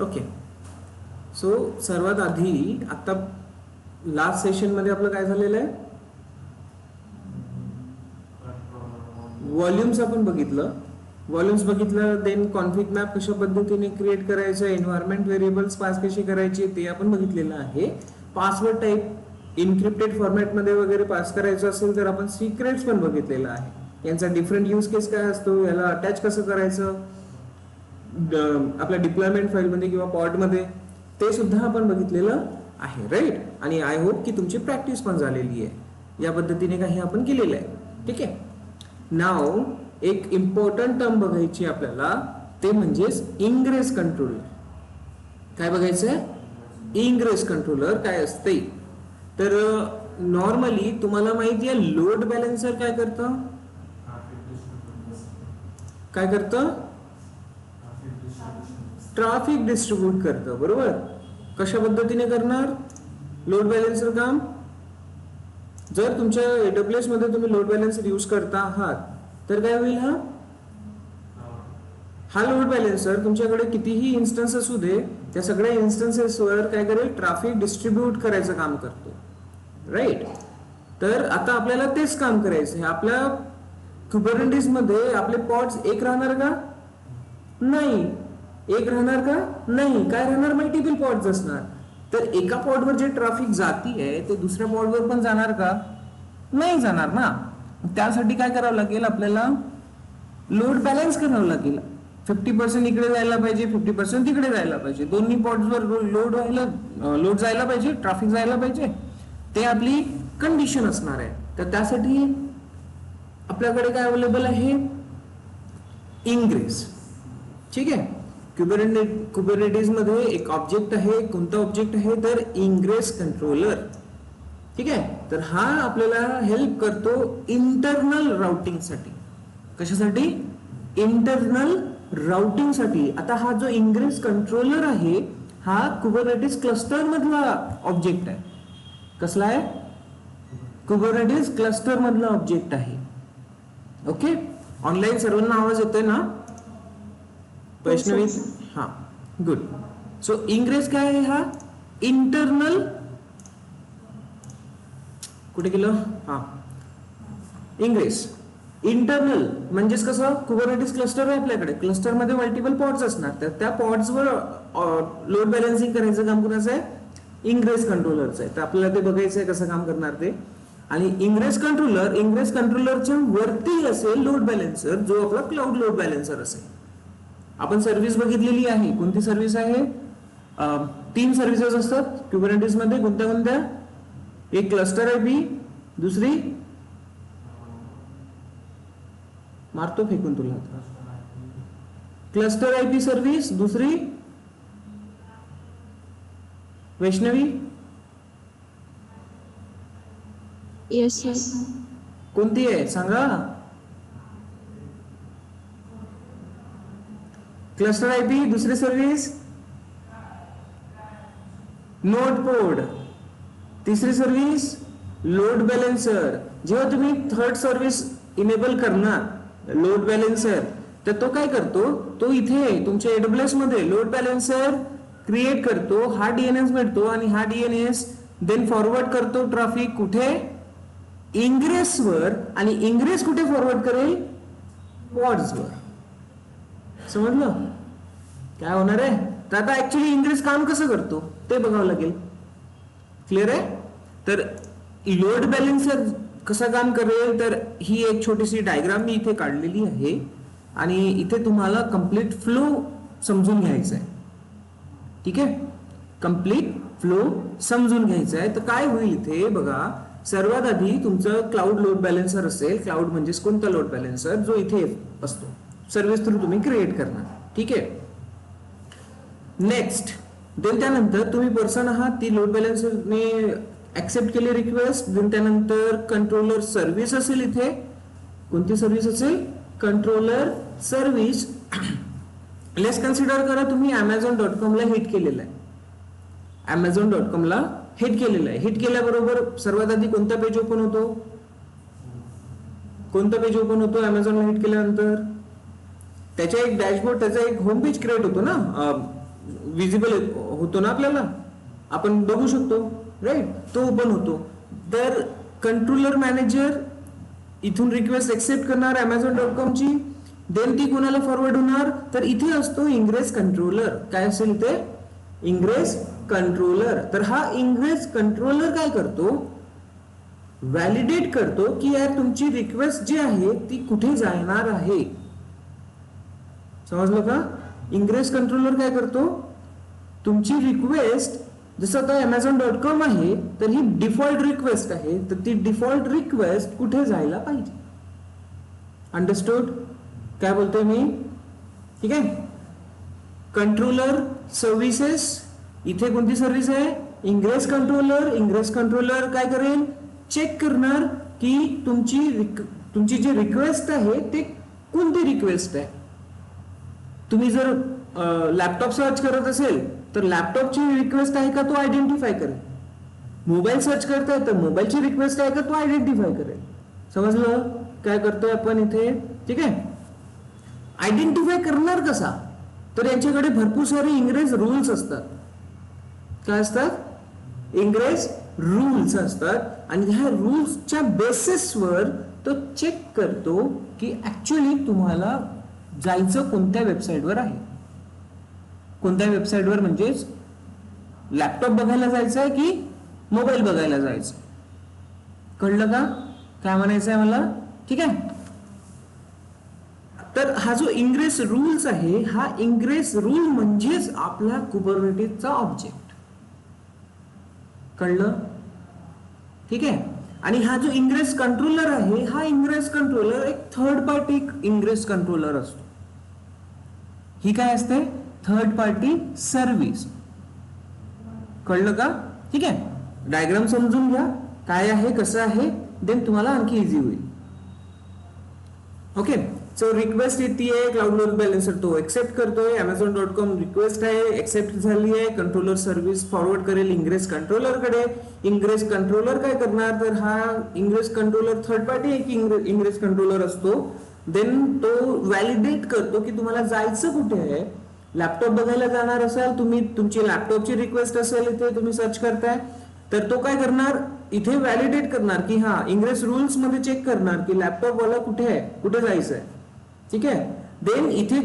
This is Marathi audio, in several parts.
ओके. सो सर्वात आधी आता लास्ट सेशन मध्ये आपलं काय झालेलं आहे, व्हॉल्यूम्स आपण बघितलं. व्हॉल्यूम्स बघितलं, देन कॉन्फिग मॅप कशा पद्धतीने क्रिएट करायचं, एन्व्हायरमेंट व्हेरिएबल्स पास कशी करायची ते आपण बघितलेलं आहे. पासवर्ड टाईप इनक्रिप्टेड फॉर्मॅटमध्ये वगैरे पास करायचं असेल तर आपण सिक्रेट्स पण बघितलेलं आहे. यांचा डिफरंट यूज केस काय असतो, याला अटॅच कसं करायचं आपल्या डिप्लॉयमेंट फाईलमध्ये किंवा पॉडमध्ये, ते सुद्धा आपण बघितलेलं आहे. राईट. आणि आय होप की तुमची प्रॅक्टिस पण झालेली आहे. या पद्धतीने काही आपण केलेलं आहे. ठीक आहे. नाव एक इम्पॉर्टंट टर्म बघायची आपल्याला, ते म्हणजेच इंग्रेस कंट्रोलर. काय बघायचंय, इंग्रेस कंट्रोलर काय असते. तर नॉर्मली तुम्हाला माहिती आहे लोड बॅलन्सर काय करतं, काय करतं, ट्रॅफिक डिस्ट्रीब्यूट करतं. बरोबर. कशा पद्धतीने करणार लोड बॅलन्सर काम, जर तुमच्या AWS मध्ये तुम्ही लोड बॅलन्सर यूज करता आहात तर काय होईल, हा लोड बॅलन्सर तुमच्याकडे कितीही इन्स्टन्स असू दे, त्या सगळ्या इन्स्टन्सेसवर काय करेल, ट्रॅफिक डिस्ट्रीब्यूट करायचं काम करतो. राईट. तर आता आपल्याला तेच काम करायचं आहे. आपल्या कुबरनेटिस मध्ये आपले पॉड्स एक राहणार का, नाही. एक राहणार का, नाही. काय राहणार, मल्टिपल पॉड्स असणार. तर एका पॉडवर जे ट्रॅफिक जाती आहे ते दुसऱ्या पॉडवर पण जाणार का, नाही जाणार ना. त्यासाठी काय करावं लागेल, आपल्याला लोड बॅलन्स करावं लागेल. 50% इकडे जायला पाहिजे, 50% तिकडे जायला पाहिजे. दोन्ही पॉड्सवर लोड जायला पाहिजे, ट्रॅफिक जायला पाहिजे. ते आपली कंडिशन असणार आहे. तर त्यासाठी आपल्याकडे काय अवेलेबल आहे, इंग्रेस. ठीक आहे. कुबरनेटिस मध्ये एक ऑब्जेक्ट आहे. कोणता ऑब्जेक्ट आहे, तर इंग्रेस कंट्रोलर. ठीक आहे. तर हा आपल्याला हेल्प करतो इंटरनल राउटिंग साठी. कशासाठी, इंटरनल राउटिंग साठी. आता हा जो इंग्रेस कंट्रोलर आहे हा कुबरनेटिस क्लस्टर मधला ऑब्जेक्ट आहे. कसला आहे, कुबरनेटिस क्लस्टर मधला ऑब्जेक्ट आहे. ओके. ऑनलाईन सर्वांना आवाज येतोय ना, वैष्णवी? हा, गुड. सो इंग्रेस काय आहे, हा इंटरनल, कुठे गेलं, हा इंग्रेस इंटरनल म्हणजेच कसं, कुबरनेटिस क्लस्टर आहे आपल्याकडे, क्लस्टर मध्ये मल्टिपल पॉड्स असणार. तर त्या पॉड्सवर लोड बॅलन्सिंग करायचं काम कोणाचं आहे, इंग्रेस कंट्रोलरचं आहे. तर आपल्याला ते बघायचं आहे कसं काम करणार ते. आणि इंग्रेस कंट्रोलरच्या वरती असेल लोड बॅलन्सर, जो आपला क्लाउड लोड बॅलन्सर असेल. आपण सर्व्हिस बघितलेली आहे. कोणती सर्व्हिस आहे, 3 सर्व्हिसेस असतात क्युबरनेटिस मध्ये. कोणत्या कोणत्या, एक क्लस्टर आयपी, दुसरी मारतो फेकून तुला, क्लस्टर आयपी सर्व्हिस, दुसरी वैष्णवी, येस सर. कोणती आहे सांगा. क्लस्टर आयपी, दुसरी सर्व्हिस नोड पोर्ट, तिसरी सर्व्हिस लोड बॅलन्सर. जेव्हा तुम्ही थर्ड सर्व्हिस इनेबल करणार लोड बॅलन्सर, तर तो काय करतो, तो इथे तुमच्या AWS मध्ये लोड बॅलन्सर क्रिएट करतो. हा DNS भेटतो आणि हा DNS देन फॉरवर्ड करतो ट्रॅफिक कुठे, इंग्रेस वर. आणि इंग्रेस कुठे फॉरवर्ड करेल, पॉड्स वर. समजलं काय होणार आहे. तर आता ऍक्च्युली इंग्रेस काम कसं करतो ते बघावं लागेल. क्लिअर आहे. तर लोड बॅलन्सर कसं काम करेल, तर ही एक छोटीशी डायग्राम मी इथे काढलेली आहे आणि इथे तुम्हाला कम्प्लीट फ्लो समजून घ्यायचा आहे. ठीक आहे. कम्प्लीट फ्लो समजून घ्यायचा आहे. तर काय होईल इथे बघा, सर्वात आधी तुमचं क्लाउड लोड बॅलन्सर असेल. क्लाउड म्हणजेच कोणता लोड बॅलन्सर, जो इथे असतो, सर्व्हिस थ्रू तुम्ही क्रिएट करणार. ठीक आहे. नेक्स्ट देन त्यानंतर तुम्ही पर्सन आहात, ती लोड बॅलन्सरने ऍक्सेप्ट केली रिक्वेस्ट. देन त्यानंतर कंट्रोलर सर्व्हिस असेल. इथे कोणती सर्व्हिस असेल, कंट्रोलर सर्व्हिस. लेट्स कन्सिडर करा तुम्ही Amazon.com ला हिट केलेलं आहे. Amazon.com ला हिट केलेलं आहे. हिट केल्याबरोबर सर्वात आधी कोणता पेज ओपन होतो, कोणता पेज ओपन होतो Amazon ला हिट केल्यानंतर, त्याचा एक डॅशबोर्ड, त्याचा एक होम पेज क्रिएट होतो ना. विजिबल होतो ना आपल्याला, आपण बघू शकतो राईट, तो ओपन होतो. तर कंट्रोलर मॅनेजर इथून रिक्वेस्ट एक्सेप्ट करणार Amazon.com ची, देन ती कोणाला फॉरवर्ड होणार, तर इथे असतो इंग्रेस कंट्रोलर. काय असेल इथे, इंग्रेस कंट्रोलर. तर हा इंग्रेस कंट्रोलर काय करतो, व्हॅलिडेट करतो की यार तुमची रिक्वेस्ट जी आहे ती कुठे जाणार आहे. समजलं का? इंग्रेस कंट्रोलर काय करतो, तुमची रिक्वेस्ट, जसं आता Amazon.com आहे तर ही डिफॉल्ट रिक्वेस्ट आहे, तर ती डिफॉल्ट रिक्वेस्ट कुठे जायला पाहिजे. अंडरस्टूड काय बोलतोय मी? ठीक आहे. कंट्रोलर सर्व्हिसेस, इथे कोणती सर्व्हिस आहे, इंग्रेस कंट्रोलर. इंग्रेस कंट्रोलर काय करेल, चेक करणार की तुमची जी रिक्वेस्ट आहे ते कोणती रिक्वेस्ट आहे. तुम्ही जर लॅपटॉप सर्च करत असेल तर लॅपटॉपची रिक्वेस्ट आहे का तो आयडेंटिफाय करेल. मोबाईल सर्च करताय तर मोबाईलची रिक्वेस्ट आहे का तो आयडेंटिफाय करेल. समजलं काय करतोय आपण इथे? ठीक आहे. आयडेंटिफाय करणार कसा, तर यांच्याकडे भरपूर सारे इंग्रेस रूल्स असतात. काय असतात? इंग्रेस रूल्स असतात आणि ह्या रूल्सच्या बेसिसवर तो चेक करतो की ऍक्च्युअली तुम्हाला जायचं कोणत्या वेबसाईटवर आहे. कोणत्या वेबसाईटवर म्हणजेच लॅपटॉप बघायला जायचं आहे की मोबाईल बघायला जायचं. कळलं का काय म्हणायचं आहे मला? ठीक आहे. तर हा जो इंग्रेस रूल्स आहे, हा इंग्रेस रूल म्हणजेच आपला कुबरनेटिसचा ऑब्जेक्ट. कळलं? ठीक आहे. आणि हा जो इंग्रेस कंट्रोलर आहे, हा इंग्रेस कंट्रोलर एक थर्ड पार्टी इंग्रेस कंट्रोलर असतो. ही काय असते? Third party service. कळलं का? ठीक आहे. डायग्राम समजून घ्या काय आहे कसं आहे, देन तुम्हाला आणखी इझी होईल. ओके. सो रिक्वेस्ट येते, क्लाउड लोड बॅलन्सर तो एक्सेप्ट करतोय. Amazon.com रिक्वेस्ट आहे, एक्सेप्ट झाली आहे. कंट्रोलर सर्व्हिस फॉरवर्ड करेल इंग्रेस कंट्रोलर कडे. इंग्रेस कंट्रोलर काय करणार, तर हा इंग्रेस कंट्रोलर थर्ड पार्टी एक इंग्रेस कंट्रोलर असतो. देन तो व्हॅलिडेट करतो की तुम्हाला जायचं कुठे आहे. लॅपटॉप बघायला जाणार असाल तुम्ही, तुमची लॅपटॉपची रिक्वेस्ट असेल इथे तुम्ही सर्च करताय, तर तो काय करणार, इथे व्हॅलिडेट करणार की हा इंग्रेस रूल्स मध्ये चेक करणार की लॅपटॉप वाला कुठे आहे, कुठे जायचं आहे. ठीक आहे. देन इथे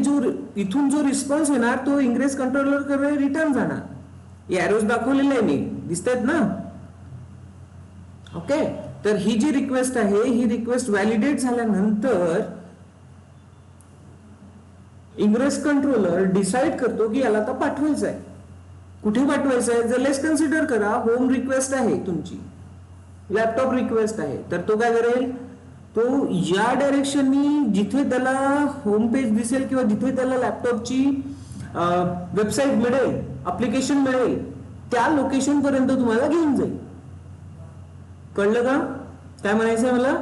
इथून जो रिस्पॉन्स येणार तो इंग्रेस कंट्रोलर कडे रिटर्न जाणार. एरोज दाखवलेले आहे मी, दिसतायत ना? ओके. तर ही जी रिक्वेस्ट आहे, ही रिक्वेस्ट व्हॅलिडेट झाल्यानंतर इंग्रेस कंट्रोलर डिसाइड करतो की याला आता पाठवायचं आहे. कुठे पाठवायचं आहे, जर लेस कन्सिडर करा होम रिक्वेस्ट आहे तुमची, लॅपटॉप रिक्वेस्ट आहे, तर तो काय करेल, तो या डायरेक्शननी जिथे त्याला होम पेज दिसेल किंवा जिथे त्याला लॅपटॉपची वेबसाईट मिळेल, अप्लिकेशन मिळेल, त्या लोकेशन पर्यंत तुम्हाला घेऊन जाईल. कळलं का काय म्हणायचंय मला?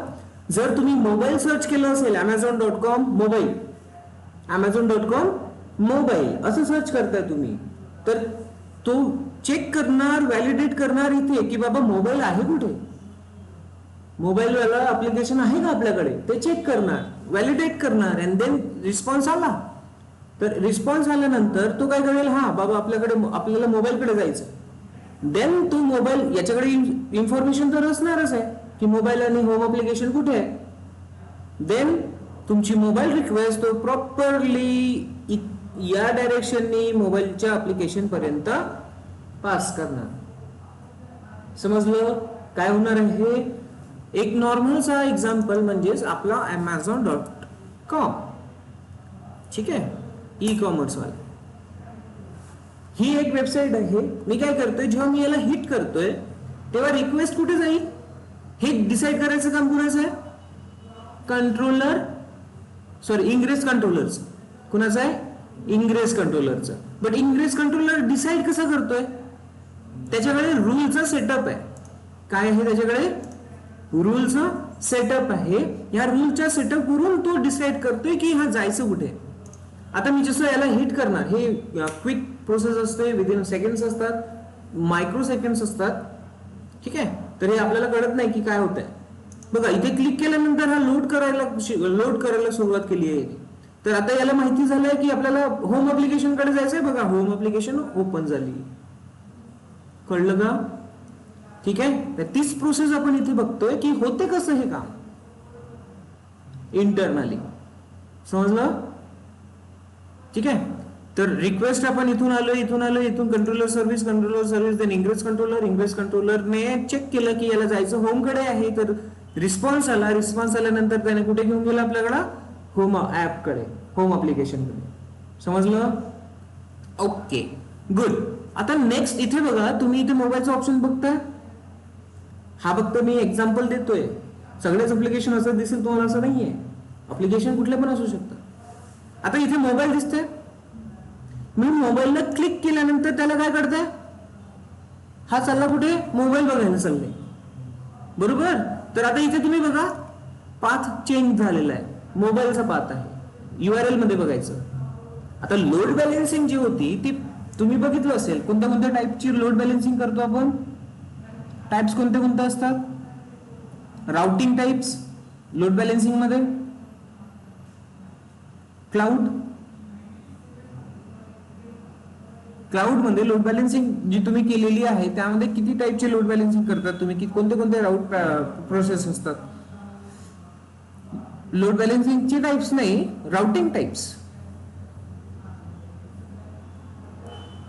जर तुम्ही मोबाईल सर्च केलं असेल Amazon.com मोबाईल, Amazon.com मोबाईल असं सर्च करताय तुम्ही, तर तो चेक करणार, व्हॅलिडेट करणार इथे की बाबा मोबाईल आहे कुठे, मोबाईल वाला ऍप्लिकेशन आहे का आपल्याकडे, ते चेक करणार, व्हॅलिडेट करणार. अँड देन रिस्पॉन्स आला, तर रिस्पॉन्स आल्यानंतर तो काय करेल, हा बाबा आपल्याला मोबाईलकडे जायचं. देन तो मोबाईल, याच्याकडे इन्फॉर्मेशन तर असणारच आहे की मोबाईल आणि होम ऍप्लिकेशन कुठे आहे. देन तुमची मोबाईल रिक्वेस्ट तो प्रॉपरली या डायरेक्शननी मोबाईलच्या ऍप्लिकेशन पर्यंत पास करणार. समजलं काय होणार आहे? एक नॉर्मलचा एक्झाम्पल म्हणजेच आपला Amazon.com. ठीक आहे, ई कॉमर्स वाला. ही एक वेबसाईट आहे. मी काय करतोय, जेव्हा मी याला हिट करतोय तेव्हा रिक्वेस्ट कुठे जाईल हे डिसाइड करायचं काम कुणाचं आहे? कंट्रोलर, सॉरी इंग्रेस कंट्रोलरचं. कुणाचं आहे? इंग्रेस कंट्रोलरचं. बट इंग्रेस कंट्रोलर डिसाइड कसं करतोय? त्याच्याकडे रूलचा सेटअप आहे. काय आहे त्याच्याकडे? रूलचा सेटअप आहे. या रूलच्या सेटअप वरून तो डिसाइड करतोय की हा जायचं कुठे. आता मी जसं याला हिट करणार, हे क्विक प्रोसेस असते, विदिन सेकंड्स असतात, मायक्रो सेकंड्स असतात. ठीक आहे, तर हे आपल्याला कळत नाही की काय होतंय. बघा इथे क्लिक केल्यानंतर हा लोड करायला सुरुवात केली आहे. तर आता याला माहिती झालंय की आपल्याला होम ऍप्लिकेशन कडे जायचंय. बघा होम ऍप्लिकेशन ओपन झाली, कळलं का? ठीक आहे. तर तीच प्रोसेस आपण इथे बघतोय की होते कसं हे काम इंटरनली. समजलं? ठीक आहे. तर रिक्वेस्ट आपण इथून आलो, इथून कंट्रोलर सर्व्हिस, देन इंग्रेस कंट्रोलरने चेक केलं की याला जायचं होम कडे आहे. तर रिस्पॉन्स आल्यानंतर त्याने कुठे घेऊन गेला आपल्याकडे? होम ऍप कडे, होम ऍप्लिकेशन कडे. समजलं? Okay, good. आता नेक्स्ट इथे बघा, तुम्ही इथे मोबाईलचा ऑप्शन बघताय. हा फक्त मी एक्झाम्पल देतोय. सगळेच ऍप्लिकेशन असं दिसेल तुम्हाला असं नाहीये. ऍप्लिकेशन कुठले पण असू शकतात. आता इथे मोबाईल दिसते. मी मोबाईलला क्लिक केल्यानंतर त्याला काय करताय? हा चालला कुठे? मोबाईल बघायला चालले, बरोबर. तर आता इथे तुम्ही बघा, पाथ चेंज झालेला आहे, मोबाईलचा पाथ आहे. URL मध्ये बघायचं. आता लोड बॅलन्सिंग जी होती ती तुम्ही बघितलं असेल. कोणत्या कोणत्या टाईपची लोड बॅलन्सिंग करतो आपण? टाइप्स कोणते कोणते असतात? राउटिंग टाइप्स लोड बॅलन्सिंग मध्ये, क्लाउड मध्ये लोड बॅलन्सिंग जी तुम्ही केलेली आहे त्यामध्ये किती टाइपचे लोड बॅलन्सिंग करतात तुम्ही? की कोणते कोणते राउट प्रोसेस असतात? लोड बॅलन्सिंगचे टाइप्स नाही, राउटिंग टाइप्स.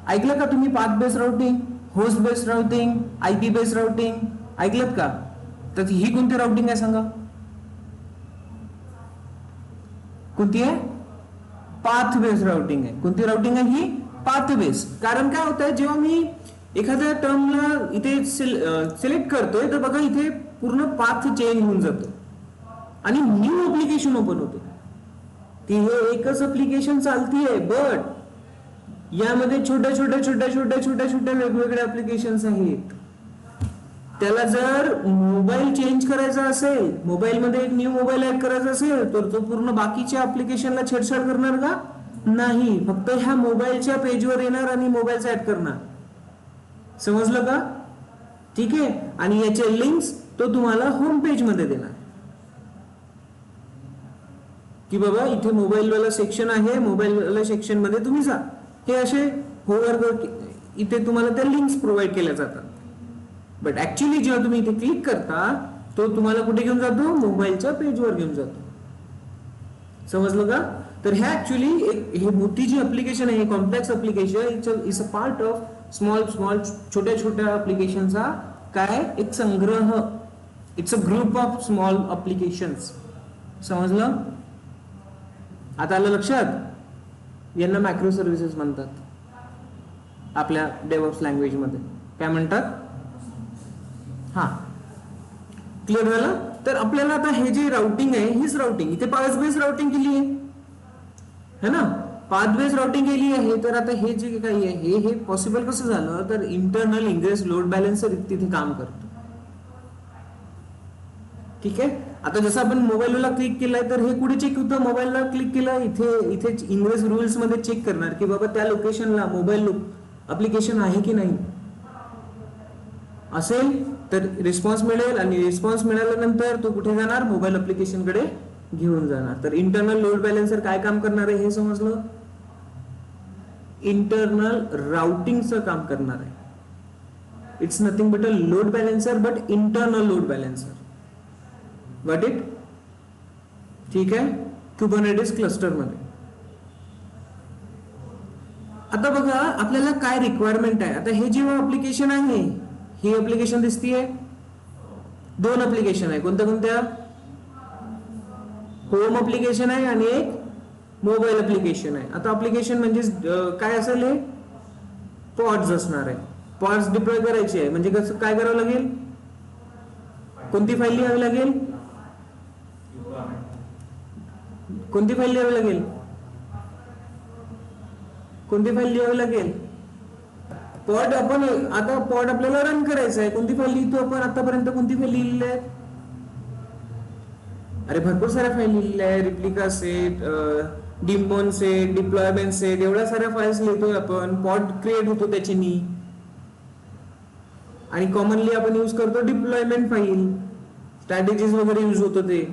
ऐकलं का तुम्ही? Path based routing, host based routing, IP based routing ऐकलं का? तर ही कोणती राउटिंग आहे सांगा? कोणती आहे? पाथ बेस्ड राउटिंग आहे. कोणती राउटिंग आहे ही? Path based. कारण काय होतं, जेव्हा मी एखाद्या टर्मला इथे सिलेक्ट करतोय तर बघा इथे पूर्ण पाथ चेंज होऊन जातो आणि न्यू ऍप्लिकेशन ओपन होते. ती हे एकच ऍप्लिकेशन चालतीये, बट यामध्ये छोट्या वेगवेगळे ऍप्लिकेशन्स आहेत. त्याला जर मोबाईल चेंज करायचा असेल, मोबाईल मध्ये एक न्यू मोबाईल ऍड करायचा असेल, तर तो पूर्ण बाकीच्या ऍप्लिकेशनला छेडछाड करणार का? नाही, फक्त ह्या मोबाईलच्या पेजवर येणार आणि मोबाईलचा ऍड करणार. समजलं का? ठीक आहे. आणि याचे लिंक्स तो तुम्हाला होम पेज मध्ये देणार की बाबा इथे मोबाईल वाला सेक्शन आहे, मोबाईल वाला सेक्शन मध्ये तुम्ही जा. हे असे होवर इथे तुम्हाला त्या लिंक्स प्रोव्हाइड केल्या जातात. बट ऍक्च्युअली जेव्हा तुम्ही इथे क्लिक करता तो तुम्हाला कुठे घेऊन जातो? मोबाईलच्या पेजवर घेऊन जातो. समजलं का? तर ह्या ऍक्च्युअली हे मोठी जी ऍप्लिकेशन आहे, complex application is a part of small छोट्या ऍप्लिकेशनचा काय एक संग्रह. It's a group of small applications. समजलं? आता आलं लक्षात? यांना मायक्रो सर्व्हिसेस म्हणतात आपल्या डेव्हऑप्स लँग्वेज मध्ये. काय म्हणतात? हा, क्लिअर झालं? तर आपल्याला आता हे जे राउटिंग आहे हीच राउटिंग इथे पाथ बेस्ड राउटिंग केली आहे ना, पाथ बेस्ड राउटिंग केली आहे. तर आता हे जे काही आहे हे पॉसिबल कसं झालं? तर इंटरनल इंग्रेस लोड बॅलन्सर तिथे काम करतो. ठीक आहे. आता जसं आपण मोबाईलला क्लिक केलंय तर हे कुठे चेक होतं? मोबाईलला क्लिक केलं इथे इंग्रेस रूल्स मध्ये चेक करणार की बाबा त्या लोकेशनला मोबाईल ऍप्लिकेशन आहे की नाही. असेल तर रिस्पॉन्स मिळेल आणि रिस्पॉन्स मिळाल्यानंतर तो कुठे जाणार? मोबाईल ऍप्लिकेशन कडे घेऊन जाणार. तर इंटरनल लोड बॅलन्सर काय काम करणार आहे हे समजलं? इंटरनल राउटिंगचं काम करणार आहे. It's nothing but a load balancer, but internal load balancer. Got it? ठीक आहे. कुबरनेटिस क्लस्टर मध्ये. आता बघा आपल्याला काय रिक्वायरमेंट आहे. आता हे जेव्हा ऍप्लिकेशन आहे, ही ऍप्लिकेशन दिसतीये, दोन ऍप्लिकेशन आहे. कोणत्या कोणत्या? होम ऍप्लिकेशन आहे आणि एक मोबाईल ऍप्लिकेशन आहे. आता ऍप्लिकेशन म्हणजे काय असेल? हे पॉड्स असणार आहे. पॉड्स डिप्लॉय करायचे आहे म्हणजे कसं काय करावं लागेल? कोणती फाईल लिहावी लागेल? कोणती फाईल लिहावी लागेल? कोणती फाईल लिहावी लागेल? पॉड. आपण आता पॉड आपल्याला रन करायचं आहे. कोणती फाईल लिहितो आपण? आतापर्यंत कोणती फाईल लिहिलेली आहे? अरे भरपूर साऱ्या फाईल लिहिलेल्या आहे. Replica set, demon set, deployment set, एवढ्या साऱ्या फाईल्स लिहितोय आपण. पॉड क्रिएट होतो त्याच्यानी आणि कॉमनली आपण यूज करतो डिप्लॉयमेंट फाईल. स्ट्रॅटेजीज वगैरे यूज होतो ते.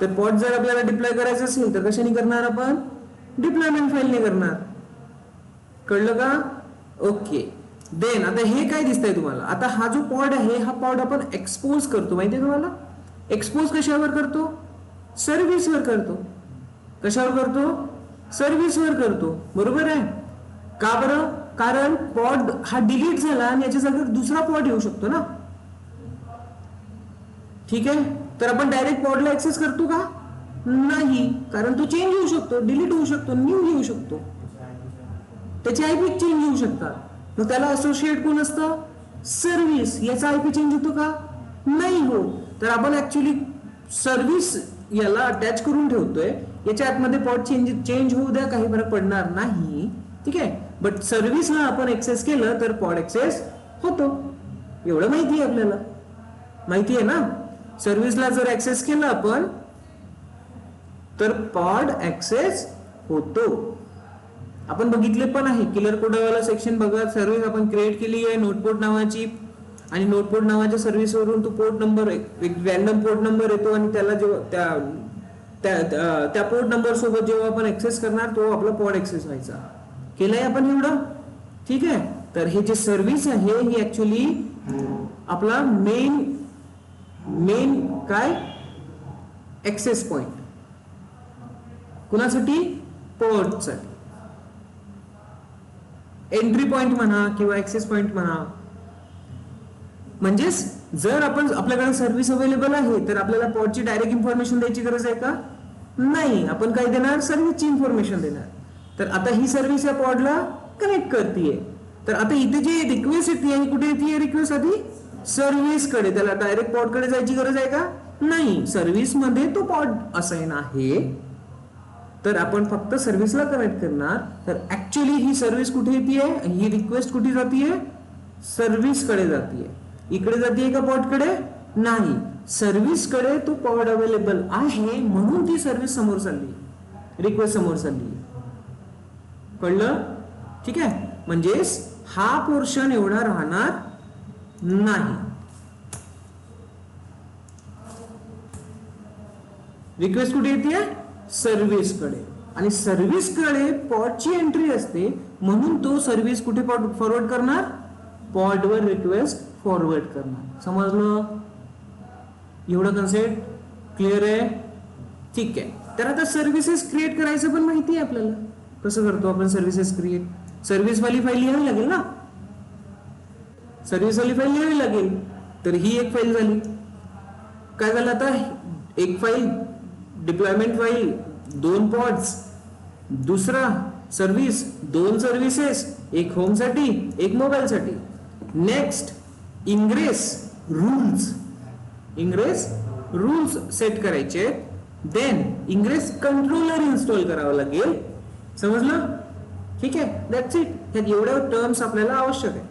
तर पॉड जर आपल्याला डिप्लॉय करायचं असेल तर कशाने करणार आपण? डिप्लॉयमेंट फाईलने करणार. कळलं का? ओके. देन आता हे काय दिसतंय तुम्हाला? आता हा जो पॉड आहे हा पॉड आपण एक्सपोज करतो, माहितीये तुम्हाला? एक्सपोज कशावर करतो? सर्व्हिसवर करतो. कशावर करतो? सर्व्हिसवर करतो. बरोबर आहे का? बरं, कारण पॉड हा डिलीट झाला आणि याच्या जागेवर दुसरा पॉड येऊ शकतो ना. ठीक आहे, तर आपण डायरेक्ट पॉडला ऍक्सेस करतो का? नाही, कारण तो चेंज होऊ शकतो, डिलीट होऊ शकतो, न्यू येऊ शकतो, त्याचे आयपी चेंज होऊ शकतात. मग त्याला असोसिएट कोण असतं? सर्व्हिस. याचा आयपी चेंज होतो का? नाही हो. तर आपण ऍक्च्युली सर्व्हिस याला अटॅच करून ठेवतोय. याच्या आतमध्ये पॉड चेंज होऊ द्या, काही फरक पडणार नाही. ठीक आहे, बट सर्व्हिसला आपण ऍक्सेस केलं तर पॉड ऍक्सेस होतो. एवढं माहिती आहे आपल्याला, माहिती आहे ना? सर्व्हिसला जर ऍक्सेस केलं आपण तर पॉड ऍक्सेस होतो. आपण बघितले पण आहे, किलर कोडवाला सेक्शन बघा. सर्व्हिस आपण क्रिएट केली आहे नोटपोर्ट नावाची, आणि नोटपोर्ट नावाच्या सर्व्हिसवरून तो पोर्ट नंबर, एक रॅन्डम पोर्ट नंबर येतो, आणि त्याला जेव्हा त्या पोर्ट नंबर सोबत जेव्हा आपण ऍक्सेस करणार तो आपला पॉड ऍक्सेस व्हायचा. केलंय आपण एवढं? ठीक आहे. तर हे जे सर्व्हिस आहे ही ऍक्च्युली आपला मेन काय ऍक्सेस पॉइंट. कुणासाठी? पॉडसाठी. एंट्री पॉइंट म्हणा किंवा ऍक्सेस पॉइंट म्हणा. म्हणजेच जर आपल्याकडे सर्व्हिस अवेलेबल आहे तर आपल्याला पॉडची डायरेक्ट इन्फॉर्मेशन द्यायची गरज आहे का? नाही. आपण काय देणार? सर्व्हिसची इन्फॉर्मेशन देणार. तर आता ही सर्व्हिस या पॉडला कनेक्ट करतीये. तर आता इथे जी रिक्वेस्ट येते कुठे येते? रिक्वेस्ट आधी सर्व्हिस कडे. त्याला डायरेक्ट पॉड कडे जायची गरज आहे का? नाही. सर्व्हिस मध्ये तो पॉड असाइन आहे, तर आपण फक्त सर्व्हिसला कनेक्ट करणार. तर ऍक्च्युली ही सर्व्हिस कुठे येते? ही रिक्वेस्ट कुठे जातीये? सर्व्हिस कडे जातीये. इकडे जातीये का पॉड कडे? नाही. सर्व्हिस कडे तो पॉड अवेलेबल आहे म्हणून ती सर्व्हिस समोर चालली, रिक्वेस्ट समोर चालली. कळलं? ठीक आहे. म्हणजेच हा पोर्शन एवढा राहणार नाही. रिक्वेस्ट कुठे येते? सर्व्हिस कडे. आणि सर्व्हिस कडे पॉडची एंट्री असते म्हणून तो सर्व्हिस कुठे फॉरवर्ड करणार? पॉडवर रिक्वेस्ट फॉरवर्ड करणार. समजलं? एवढं कन्सेप्ट क्लिअर आहे? ठीक आहे. तर आता सर्व्हिसेस क्रिएट करायचं पण माहिती आहे आपल्याला. कसं करतो आपण सर्व्हिसेस क्रिएट? सर्व्हिस वाली फाईल लिहावी लागेल ना. सर्व्हिस वाली फाईल लिहावी लागेल. तर ही एक फाईल झाली. काय झालं आता? एक फाईल डिप्लॉयमेंट फाईल, 2 पॉड्स. दुसरा सर्व्हिस, 2 सर्व्हिसेस, एक होम साठी एक मोबाईल साठी. नेक्स्ट इंग्रेस रूल्स सेट करायचे. देन इंग्रेस कंट्रोलर इन्स्टॉल करावं लागेल. समजलं? ठीक आहे. That's it. ह्यात एवढ्या टर्म्स आपल्याला आवश्यक आहे.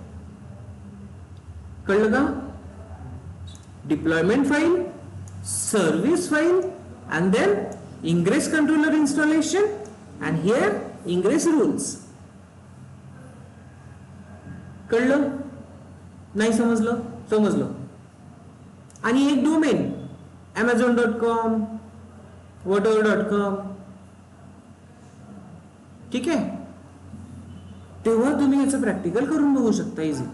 कळलं का? Deployment file, service file, and then ingress controller installation, and here ingress rules. कळलं? नाही समजलं? समजलं. आणि एक डोमेन amazon.com, whatever.com. ठीक आहे. तेव्हा तुम्ही याचं प्रॅक्टिकल करून बघू शकता इझी.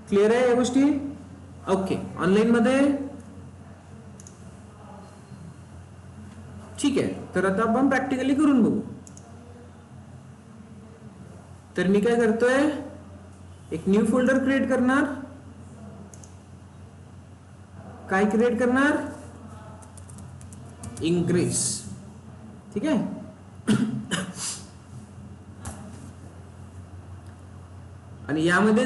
क्लिअर आहे या गोष्टी? ओके. ऑनलाईन मध्ये ठीक आहे. तर आता आपण प्रॅक्टिकली करून बघू. तर मी काय करतोय? एक न्यू फोल्डर क्रिएट करणार. काय क्रिएट करणार? इंग्रेस. ठीक आहे. आणि यामध्ये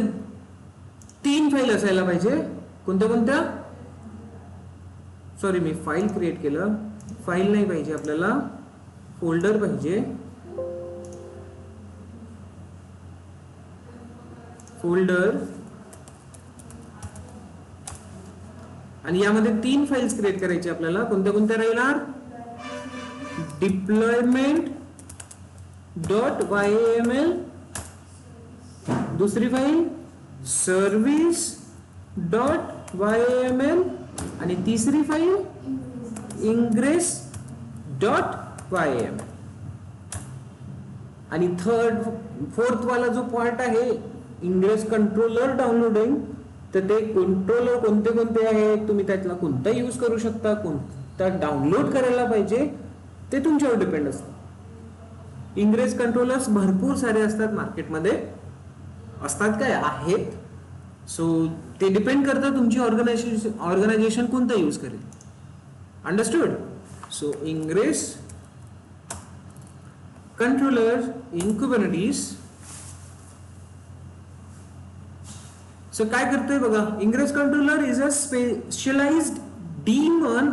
3 फाईल असायला पाहिजे. कोणत्या कोणत्या? सॉरी, मी फाईल क्रिएट केलं. फाईल नाही पाहिजे आपल्याला, फोल्डर पाहिजे. फोल्डर. आणि यामध्ये 3 फाईल्स क्रिएट करायचे आपल्याला. कोणत्या कोणत्या राहिणार? डिप्लॉयमेंट .yml, दुसरी फाईल service.yml, आणि तिसरी फाईल ingress डॉट YAM. आणि फोर्थ वाला जो पॉइंट आहे इंग्रेस कंट्रोलर डाउनलोडिंग, तर ते कंट्रोलर कोणते कोणते आहेत, तुम्ही त्यातला कोणता यूज करू शकता, कोणता डाउनलोड करायला पाहिजे ते तुमच्यावर डिपेंड असतं. इंग्रेस कंट्रोलर्स भरपूर सारे असतात मार्केटमध्ये, असतात काय आहेत. सो ते डिपेंड करतं तुमची ऑर्गनायझेशन कोणता यूज करेल. Understood. So ingress controller in Kubernetes. So काय करतोय बघा, ingress controller is a specialised daemon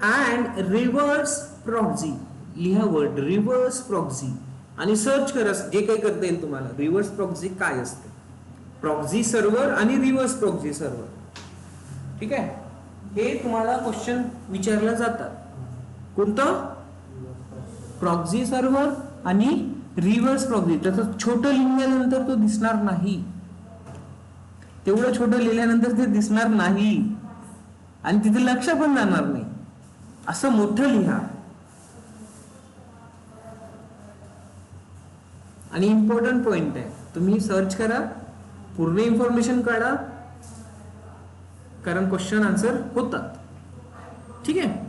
and reverse proxy. लिहा वर्ड रिव्हर्स प्रॉक्सी आणि सर्च करा जे काही करता येईल तुम्हाला. रिव्हर्स प्रॉक्सी काय असते, प्रॉक्सी सर्व्हर आणि रिव्हर्स प्रॉक्सी सर्व्हर. ठीक आहे, हे तुम्हाला क्वेश्चन विचारला जातात. कोणतं, प्रॉक्सी सर्व्हर आणि रिव्हर्स प्रॉक्सी. त्याचं छोटं लिहिल्यानंतर तो दिसणार नाही, तेवढं छोटं लिहिल्यानंतर ते दिसणार नाही आणि तिथे लक्ष पण जाणार नाही. असं मोठं लिहा आणि इम्पॉर्टंट पॉइंट आहे, तुम्ही सर्च करा, पूर्ण इन्फॉर्मेशन काढा, कारण क्वेश्चन आन्सर होतात. ठीक आहे.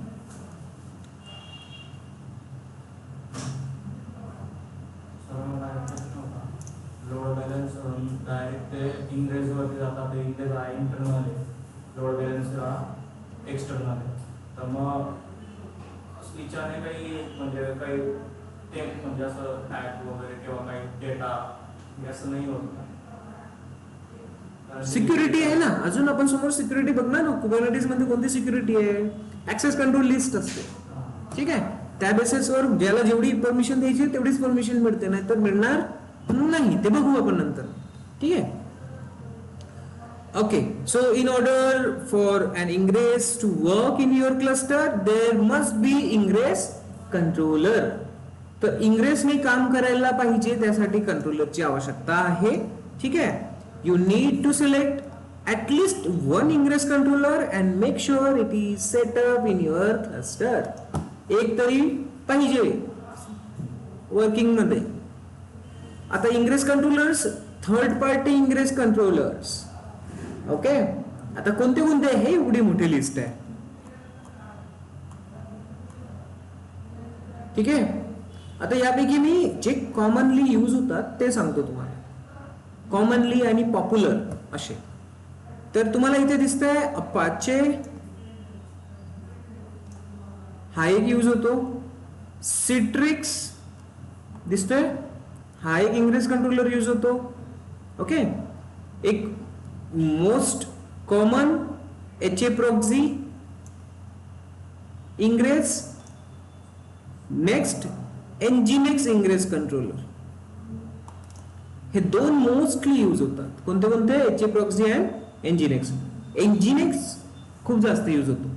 लोड बॅलन्स डायरेक्ट ते इंग्रेज वरती जातात. ते इंग्रेज आहे इंटरनल आहे, लोड बॅलन्स हा एक्सटर्नल आहे. तर मग स्विचाने काही म्हणजे काही ते म्हणजे असं हॅक वगैरे किंवा काही डेटा असं नाही होत. सिक्युरिटी आहे ना, अजून आपण समोर सिक्युरिटी बघणार ना. कुबरनेटिस मध्ये कोणती सिक्युरिटी आहे, ऍक्सेस कंट्रोल लिस्ट असते. ठीक आहे, त्या बेसिसवर ज्याला जेवढी परमिशन द्यायची तेवढीच परमिशन मिळते, नाही तर मिळणार नाही. ते बघू आपण नंतर. ठीक आहे. Okay, so in order for an ingress to work in your cluster, there must be ingress controller. तर इंग्रेसने काम करायला पाहिजे, त्यासाठी कंट्रोलरची आवश्यकता आहे. ठीक आहे. You need to select at least one ingress controller and make sure it is set up in your cluster. एक तरी पाहिजे वर्किंग मध्ये. आता ingress controllers, third party ingress controllers. Okay, आता कोणते कोणते आहे, एवढी मोठी लिस्ट आहे. ठीक आहे. आता यापैकी मी जे कॉमनली यूज होतात ते सांगतो तुम्हाला, कॉमनली आणि पॉप्युलर असे. तर तुम्हाला इथे दिसतंय अपाचे हा एक यूज होतो, सिट्रिक्स दिसतोय हा एक इंग्रेस कंट्रोलर यूज होतो. ओके, एक most common HA proxy ingress. Next Nginx ingress controller. हे दोन मोस्टली यूज होतात. कोणते कोणते, HA proxy and Nginx. Nginx खूप जास्त यूज होतो.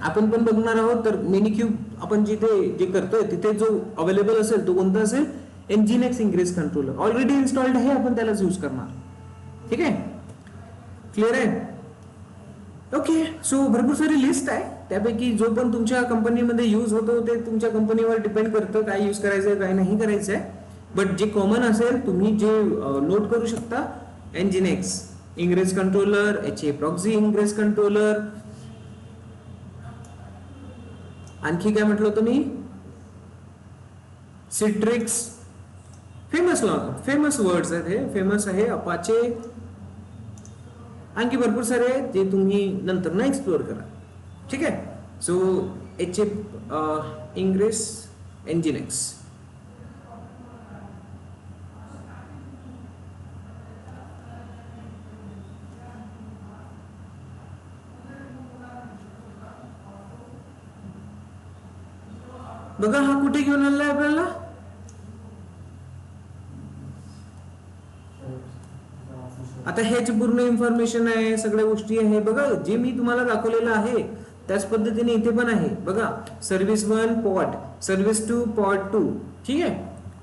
आपण पण बघणार आहोत. तर मिनिक्यूब आपण जिथे जे करतोय तिथे जो अवेलेबल असेल तो कोणता असेल, Nginx ingress controller. Already installed आहे, आपण त्यालाच यूज करणार. ठीक आहे, क्लिअर आहे. ओके, सो भरपूर सारी लिस्ट आहे, त्यापैकी जो पण तुमच्या कंपनीमध्ये यूज होतो ते तुमच्या कंपनीवर डिपेंड करतं काय यूज करायचंय काय नाही करायचंय. बट जे कॉमन असेल तुम्ही जे नोट करू शकता, Nginx ingress controller, HA proxy ingress controller. आणखी काय म्हटलं होतं मी, सिट्रिक्स. फेमस वर्ड्स आहेत, हे फेमस आहे. अपाचे, आणखी भरपूर सारे जे तुम्ही नंतर ना एक्सप्लोर करा. ठीक आहे. So HA ingress, Nginx. बघा हा कुठे घेऊन आलाय आपल्याला, आता ह्याची पूर्ण इन्फॉर्मेशन आहे, सगळ्या गोष्टी आहे. बघा जे मी तुम्हाला दाखवलेलं आहे त्याच पद्धतीने इथे पण आहे. बघा सर्व्हिस 1 पॉट, सर्व्हिस 2 पॉट 2. ठीक आहे.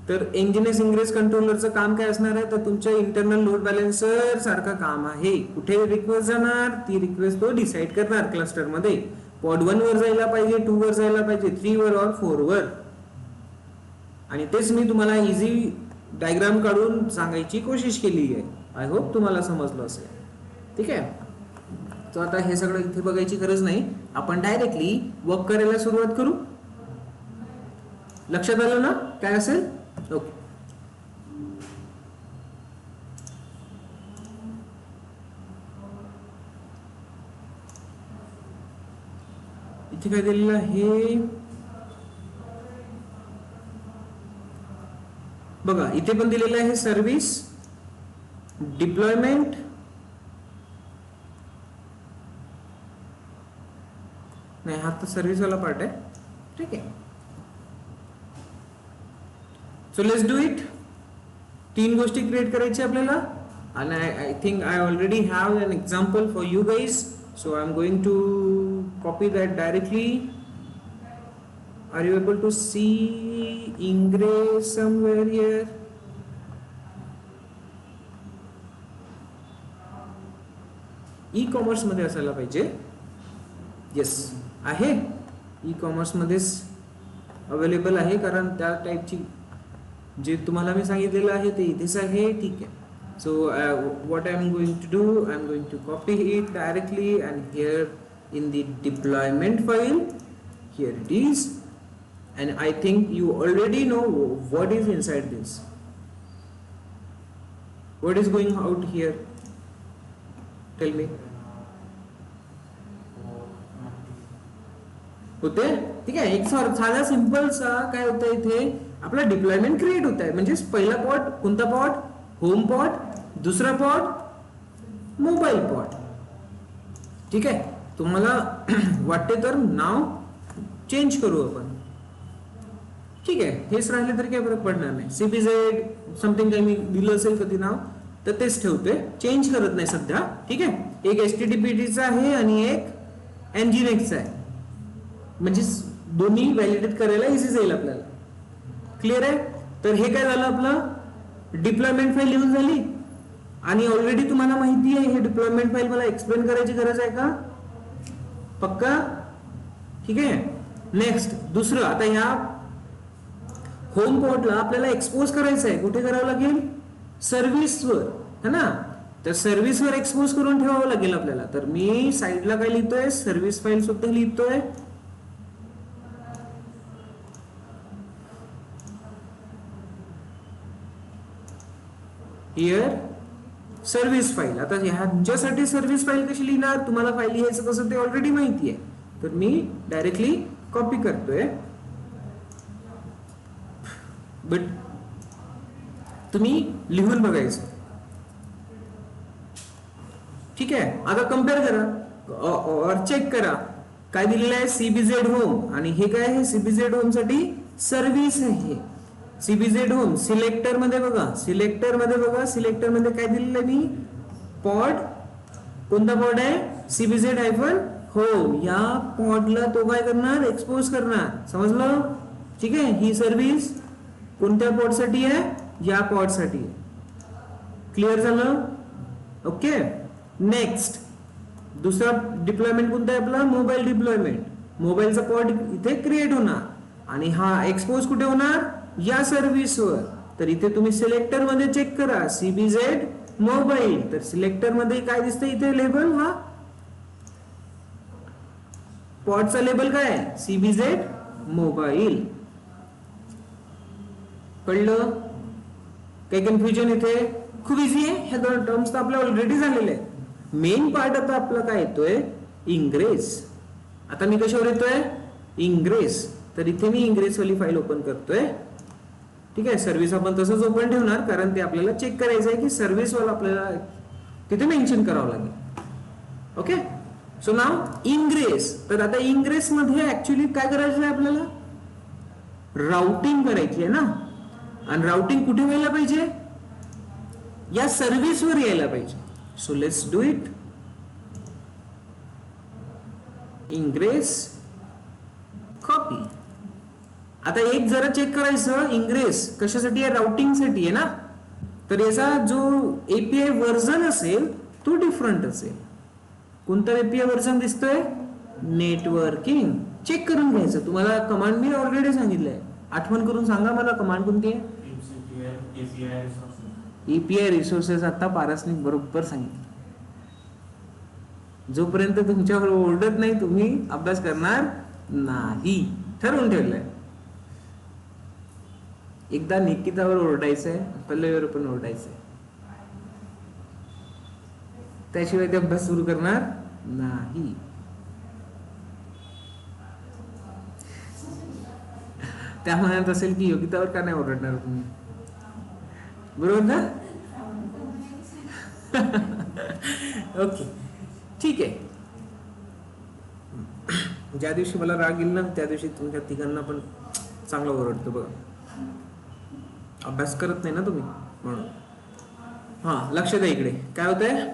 तर Nginx इंग्रेस कंट्रोलरचं काम काय असणार आहे, तर तुमच्या इंटरनल लोड बॅलन्सर सारखं काम आहे. कुठे रिक्वेस्ट जाणार, ती रिक्वेस्ट तो डिसाइड करणार क्लस्टर मध्ये पॉड 1 वर जायला पाहिजे, 2 वर जायला पाहिजे, 3 वर और 4 वर. आणि तेच मी तुम्हाला इझी डायग्राम काढून सांगायची कोशिश केली आहे. आय होप तुम्हाला समजलं असेल. ठीक आहे. तर आता हे सगळं इथे बघायची गरज नाही, आपण डायरेक्टली वर्क करायला सुरुवात करू. लक्षात आलं ना काय असेल? ओके. इथे काय दिलेलं आहे बघा, इथे पण दिलेलं आहे सर्व्हिस डिप्लॉयमेंट, नाही हा तर सर्व्हिस वाला पार्ट आहे. ठीक आहे. So let's do it. 3 गोष्टी क्रिएट करायची आपल्याला, आणि I think I already have an example for you guys. So I am going to copy that directly. Are you able to see Ingress somewhere here? E-commerce मध्ये असायला पाहिजे. येस आहे, ई-कॉमर्स मध्येच अवेलेबल आहे, कारण त्या टाईपची जे तुम्हाला मी सांगितलेलं आहे ते इथेच आहे. ठीक आहे. So what I am going to do, I am going to copy it directly, and here in the deployment file, here it is, and I think you already know what is inside this. What is going out here? Tell me. होते. ठीक आहे. एक साधा सिंपल सा काय होतं इथे, आपला डिप्लॉयमेंट क्रिएट होत आहे. म्हणजे पहिला पॉट कोणता पॉट? Home pot. दुसरा पॉट मोबाईल पॉट. ठीक आहे. तुम्हाला वाटते तर नाव चेंज करू आपण. ठीक आहे. हेच राहिले तरी काही फरक पडणार नाही. CBZ समथिंग काही मी दिलं असेल कधी नाव तर तेच ठेवते, चेंज करत नाही सध्या. ठीक आहे. एक HTTPDचा आहे आणि एक Nginx आहे, म्हणजे दोन्ही व्हॅलिडेट करायला इझी जाईल आपल्याला. क्लिअर आहे. तर हे काय झालं, आपलं डिप्लॉयमेंट फाईल लिहून झाली, आणि ऑलरेडी तुम्हाला माहिती आहे हे डिप्लॉयमेंट फाईल मला एक्सप्लेन करायची गरज आहे का? पक्का? ठीक आहे. नेक्स्ट दुसरं, आता ह्या होम पोर्टला आपल्याला एक्सपोज करायचं आहे. कुठे करावं लागेल? सर्व्हिसवर, है ना. तर सर्व्हिसवर एक्सपोज करून ठेवावं लागेल आपल्याला. तर मी साईडला काय लिहितोय, सर्व्हिस फाईल सुद्धा लिहितोय. Here service file. आता ह्याच्यासाठी सर्व्हिस फाईल कशी लिहिणार, तुम्हाला फाईल लिहायचं कसं ते ऑलरेडी माहिती आहे. तर मी डायरेक्टली कॉपी करतोय, बट तुम्ही लिहून बघायचं. ठीक आहे. आता कम्पेअर करा और चेक करा. काय दिलेलं आहे? CBZ होम, आणि हे काय आहे? CBZ होम साठी सर्व्हिस आहे. CBZ होम सिलेक्टर मध्ये बघा, सिलेक्टर मध्ये काय दिलेलं आहे मी? पॉड. कोणता पॉड आहे? CBZ home. या पॉडला तो काय करणार? एक्सपोज करणार. समजलं? ठीक आहे. ही सर्व्हिस कोणत्या पॉड साठी आहे? या पॉड साठी. क्लिअर झालं? ओके. नेक्स्ट दुसरा डिप्लॉयमेंट कोणता आहे आपला? Mobile deployment. मोबाईलचा पॉड इथे क्रिएट होणार, आणि हा एक्सपोज कुठे होणार? या सर्व्हिसवर. तर इथे तुम्ही सिलेक्टर मध्ये चेक करा, CBZ मोबाईल. तर सिलेक्टर मध्ये काय दिसतं इथे लेबल? हा पॉडचा लेबल काय आहे? CBZ mobile. कळलं? काही कन्फ्युजन इथे? खूप इझी आहे. ह्या दोन टर्म्स तर आपल्या ऑलरेडी झालेले आहेत. मेन पार्ट आता आपला काय येतोय? इंग्रेस. आता मी कशावर येतोय? इंग्रेस. तर इथे मी इंग्रेस वाली फाईल ओपन करतोय. ठीक आहे. सर्व्हिस आपण तसंच ओपन ठेवणार, कारण ते आपल्याला चेक करायचं आहे की सर्व्हिस वाला आपल्याला तिथे मेन्शन करावं लागेल. ओके. सो नाव इंग्रेस. तर आता इंग्रेस मध्ये ऍक्च्युली काय करायचं आहे आपल्याला? राउटिंग करायची आहे ना. आणि राउटिंग कुठे व्हायला पाहिजे? या सर्व्हिसवर यायला पाहिजे. So let's do it. Ingress copy. आता एक जरा चेक करायचं, इंग्रेस कशासाठी आहे? राउटिंग साठी आहे ना. तर याचा जो API व्हर्जन असेल तो डिफरंट असेल. कोणता API व्हर्जन दिसतोय? नेटवर्किंग. चेक करून घ्यायचं. तुम्हाला कमांड मी ऑलरेडी सांगितलंय. आठवण करून सांगा मला कमांड कोणती आहे. API resources. आता पारसने बरोबर सांगितलं. जोपर्यंत तुमच्यावर ओरडत नाही तुम्ही अभ्यास करणार नाही, ठरवून ठेवलंय. एकदा निकितावर ओरडायचंय, पल्लवीवर पण ओरडायचंय, त्याशिवाय ते अभ्यास सुरू करणार नाही. त्या म्हणत असेल की योगितावर का नाही ओरडणार तुम्ही, बरोबर ना. ओके ठीक आहे. ज्या दिवशी मला राग येईल ना त्या दिवशी तुमच्या तिघांना पण चांगलं ओरडतो बघा. अभ्यास करत नाही ना तुम्ही म्हणून. हा लक्ष द्या इकडे काय होत आहे.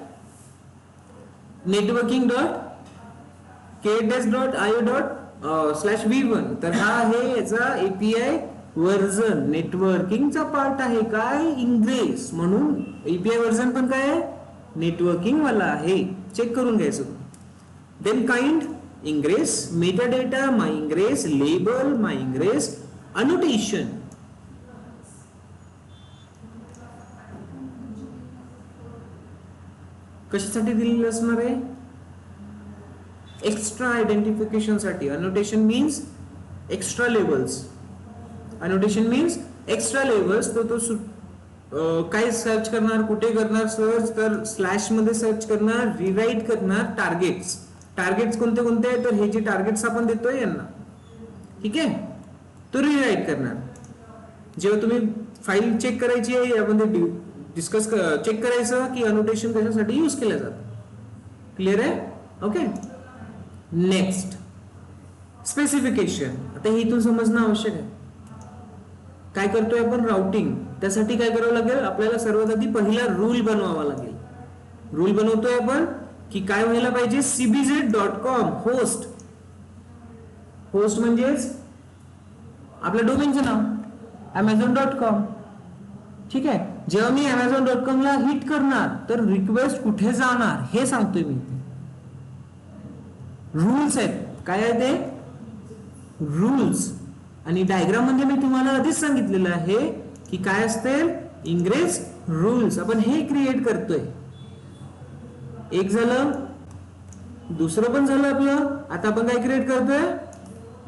networking.kds.io./v1. तर हा आहे याचा एपीआय व्हर्जन. नेटवर्किंगचा पार्ट आहे काय, इंग्रेस. म्हणून एपीआय व्हर्जन पण काय आहे, नेटवर्किंग वाला आहे. चेक करून घ्यायचं. Then kind ingress, metadata my ingress, label my ingress, annotation. कशासाठी दिलेलं असणार आहे, एक्स्ट्रा आयडेंटिफिकेशन साठी. Annotation means extra labels. Annotation means extra labels. तो काय सर्च करणार, कुठे करणार सर्च, तर स्लॅश मध्ये सर्च करणार, रिराईट करणार टार्गेट्स. टार्गेट्स कोणते कोणते आहेत, तर हे जे टार्गेट्स आपण देतोय यांना, ठीक आहे, तो रिराईट करणार. जेव्हा तुम्ही फाईल चेक करायची आहे यामध्ये डिस्कस चेक करायचं की अनोटेशन कशासाठी यूज केलं जातं. क्लिअर आहे. Okay next specification. आता हे इथून समजणं आवश्यक आहे. काय करतोय आपण, राउटिंग. त्यासाठी काय करावं लागेल आपल्याला, सर्वात आधी पहिला रूल बनवावा लागेल. रूल बनवतोय आपण की काय व्हायला पाहिजे, cbz.com होस्ट. होस्ट म्हणजेच आपल्या डोमेनचं नाव amazon.com. ठीक आहे. जेव्हा मी amazon.com ला हिट करणार तर रिक्वेस्ट कुठे जाणार हे सांगतोय मी. रूल्स आहेत. काय आहे ते रूल्स. आणि डायग्राम मध्ये मी तुम्हाला आधीच सांगितलेलं आहे की काय असते, इंग्रेस रूल्स. आपण हे क्रिएट करतोय. एक झालं, दुसरं पण झालं आपलं. आता आपण काय क्रिएट करतोय,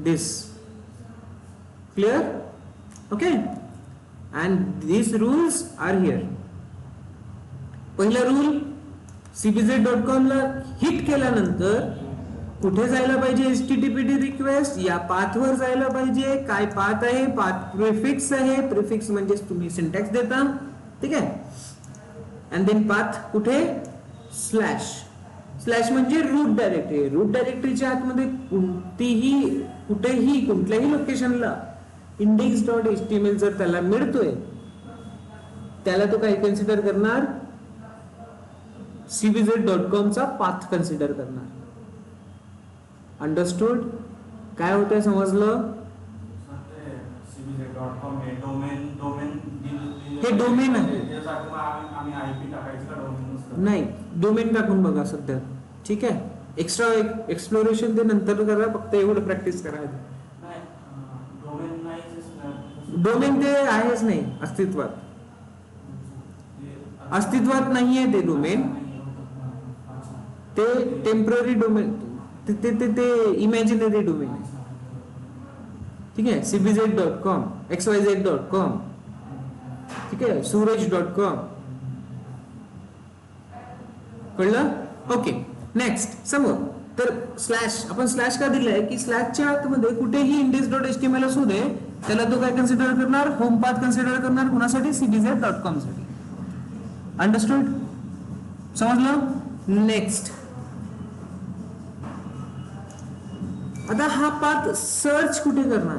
this. Clear. Okay and this rules are here. पहिला रूल, cbz.com ला हिट केल्यानंतर कुठे जायला पाहिजे, HTTPD रिक्वेस्ट या पाथवर जायला पाहिजे. काय पाथ आहे, पाथ प्रिफिक्स आहे. प्रिफिक्स म्हणजे तुम्ही सिंटॅक्स देता, ठीक आहे. अँड देन पाथ कुठे, स्लॅश. स्लॅश म्हणजे रूट डायरेक्टरी. रूट डायरेक्टरीच्या आतमध्ये कुठेही कुठल्याही लोकेशनला index.html जर त्याला मिळतोय त्याला तो काय कन्सिडर करणार, cbz.com चा पाथ कन्सिडर करणार. अंडरस्टूड. काय होतंय समजलं. हे डोमेन आहे. नाही डोमेन टाकून बघा सध्या, ठीक आहे. एक्स्ट्रा एक्सप्लोरेशन ते नंतर करा, फक्त एवढं प्रॅक्टिस करा. डोमेन ते आहेच नाही अस्तित्वात. अस्तित्वात नाहीये ते डोमेन. ते टेम्पररी डोमेन, ते इमॅजिनरी डोमेन आहे. ठीक आहे. cbz.com, xyz.com, ठीक आहे, suraj.com. कळलं. ओके नेक्स्ट समोर. तर स्लॅश, आपण स्लॅश का दिलाय की स्लॅशच्या आतमध्ये कुठेही index.html असू दे त्याला तो काय कन्सिडर करणार, होम पाथ कन्सिडर करणार. कुणासाठी, cbz.com साठी. अंडरस्टूड. समजलं. नेक्स्ट. आता हा पाथ सर्च कुठे करणार,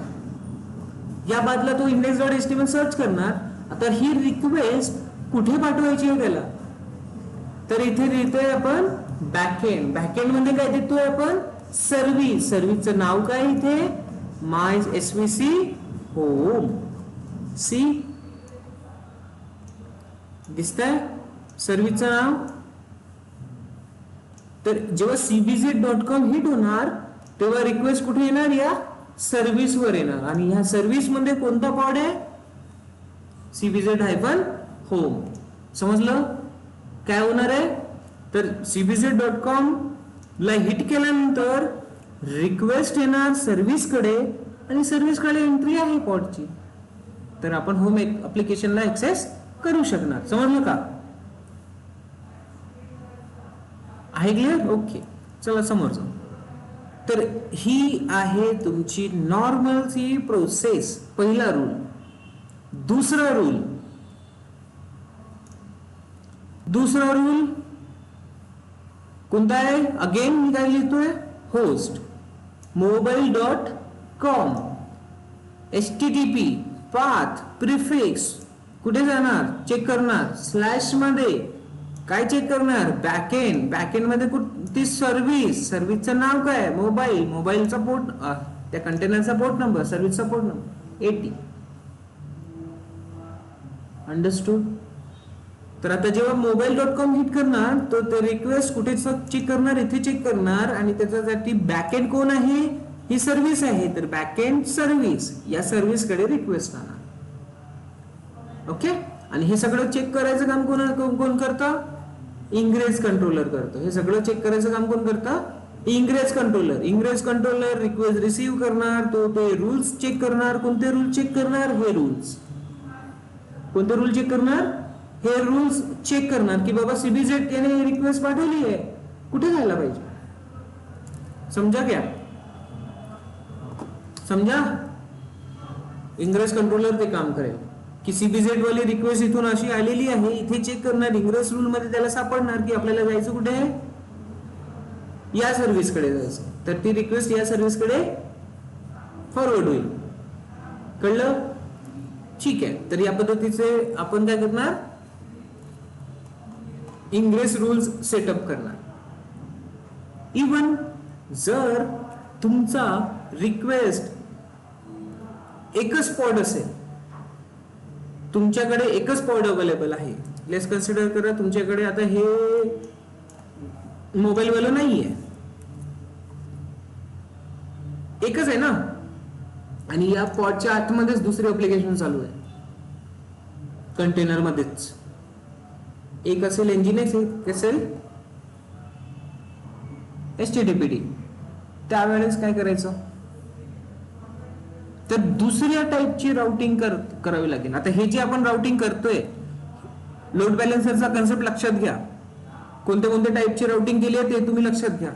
या बाजूला तो index.html सर्च करणार. आता ही रिक्वेस्ट कुठे पाठवायची आहे त्याला, तर इथे देतोय आपण बॅकएंड. बॅकएंड मध्ये काय देतोय आपण, सर्व्हिस. सर्व्हिसचं नाव काय इथे, माय svc होम. सी दिसतंय सर्व्हिसचं नाव. तर जेव्हा cbz.com हिट होणार तेव्हा रिक्वेस्ट कुठे येणार? या सर्व्हिस वर येणार. आणि ह्या सर्व्हिस मध्ये कोणता पॉड आहे? cbz-home. समजलं काय होणार आहे? तर cbz.com ला हिट केल्यानंतर रिक्वेस्ट येणार सर्व्हिस कडे आणि सर्व्हिस कडे एंट्री आहे पॉडची. तर आपण होम ऍप्लिकेशनला ऍक्सेस करू शकणार. समजलं का? आहे क्लिअर? ओके, चला समोर जाऊ. तर ही आहे तुमची नॉर्मलची प्रोसेस. पहिला रूल. दुसरा रूल कोणता आहे? अगेन मी काय लिहितोय? Host mobile.com HTTP path prefix कुठे जाणार? चेक करणार. स्लॅश मध्ये काय चेक करणार? बॅकएंड मध्ये ती सर्व्हिसचं नाव काय? मोबाईलचा पोर्ट, त्या कंटेनरचा पोर्ट नंबर, सर्व्हिसचा पोर्ट नंबर 80. अंडरस्टूड? तर आता जेव्हा mobile.com हिट करणार तर ते रिक्वेस्ट कुठे चेक करणार? इथे चेक करणार. आणि त्याच्यासाठी बॅकएंड कोण आहे? ही सर्व्हिस आहे. तर बॅकएंड सर्व्हिस, या सर्व्हिस कडे रिक्वेस्ट जाणार. ओके. आणि हे सगळं चेक करायचं काम कोण करतं? इंग्रेज कंट्रोलर करतो. हे सगळं चेक करायचं काम कोण करतं? इंग्रेज कंट्रोलर रिक्वेस्ट रिसीव्ह करणार. तो ते रूल्स चेक करणार. कोणते रूल चेक करणार? हे रूल्स. कोणते रूल चेक करणार? हे रूल्स चेक करणार की बाबा सीबीजेड याने रिक्वेस्ट पाठवली आहे, कुठे जायला पाहिजे. समजा क्या? समजा इंग्रेज कंट्रोलर ते काम करेल की सीबीजेड वाली रिक्वेस्ट इथून अशी आलेली आहे, इथे चेक करणार. इंग्रेज रूल मध्ये त्याला सापडणार की आपल्याला जायचं कुठे? या सर्व्हिस कडे जायचं. तर ती रिक्वेस्ट या सर्व्हिस कडे फॉरवर्ड होईल. कळलं? ठीक आहे. तर या पद्धतीचे आपण काय करणार? इंग्रेस रूल्स सेटअप करणार. इवन जर तुमचा रिक्वेस्ट एकच पॉड असेल, तुमच्याकडे एकच पॉड अवेलेबल आहे. लेट्स कन्सिडर करा तुमच्याकडे आता हे मोबाईल वाला नाहीये, एकच आहे ना, आणि या पॉडच्या आतमध्येच दुसरे ऍप्लिकेशन चालू आहे कंटेनर मध्येच. एक असेल एनजीनेक्स, एक असेल HTTPD. त्यावेळेस काय करायचं? तर दुसऱ्या टाईपची राउटिंग करावी लागेल. आता हे जे आपण राउटिंग करतोय, लोड बॅलन्सरचा कन्सेप्ट लक्षात घ्या. कोणत्या कोणत्या टाईपची राउटिंग केली आहे ते तुम्ही लक्षात घ्या.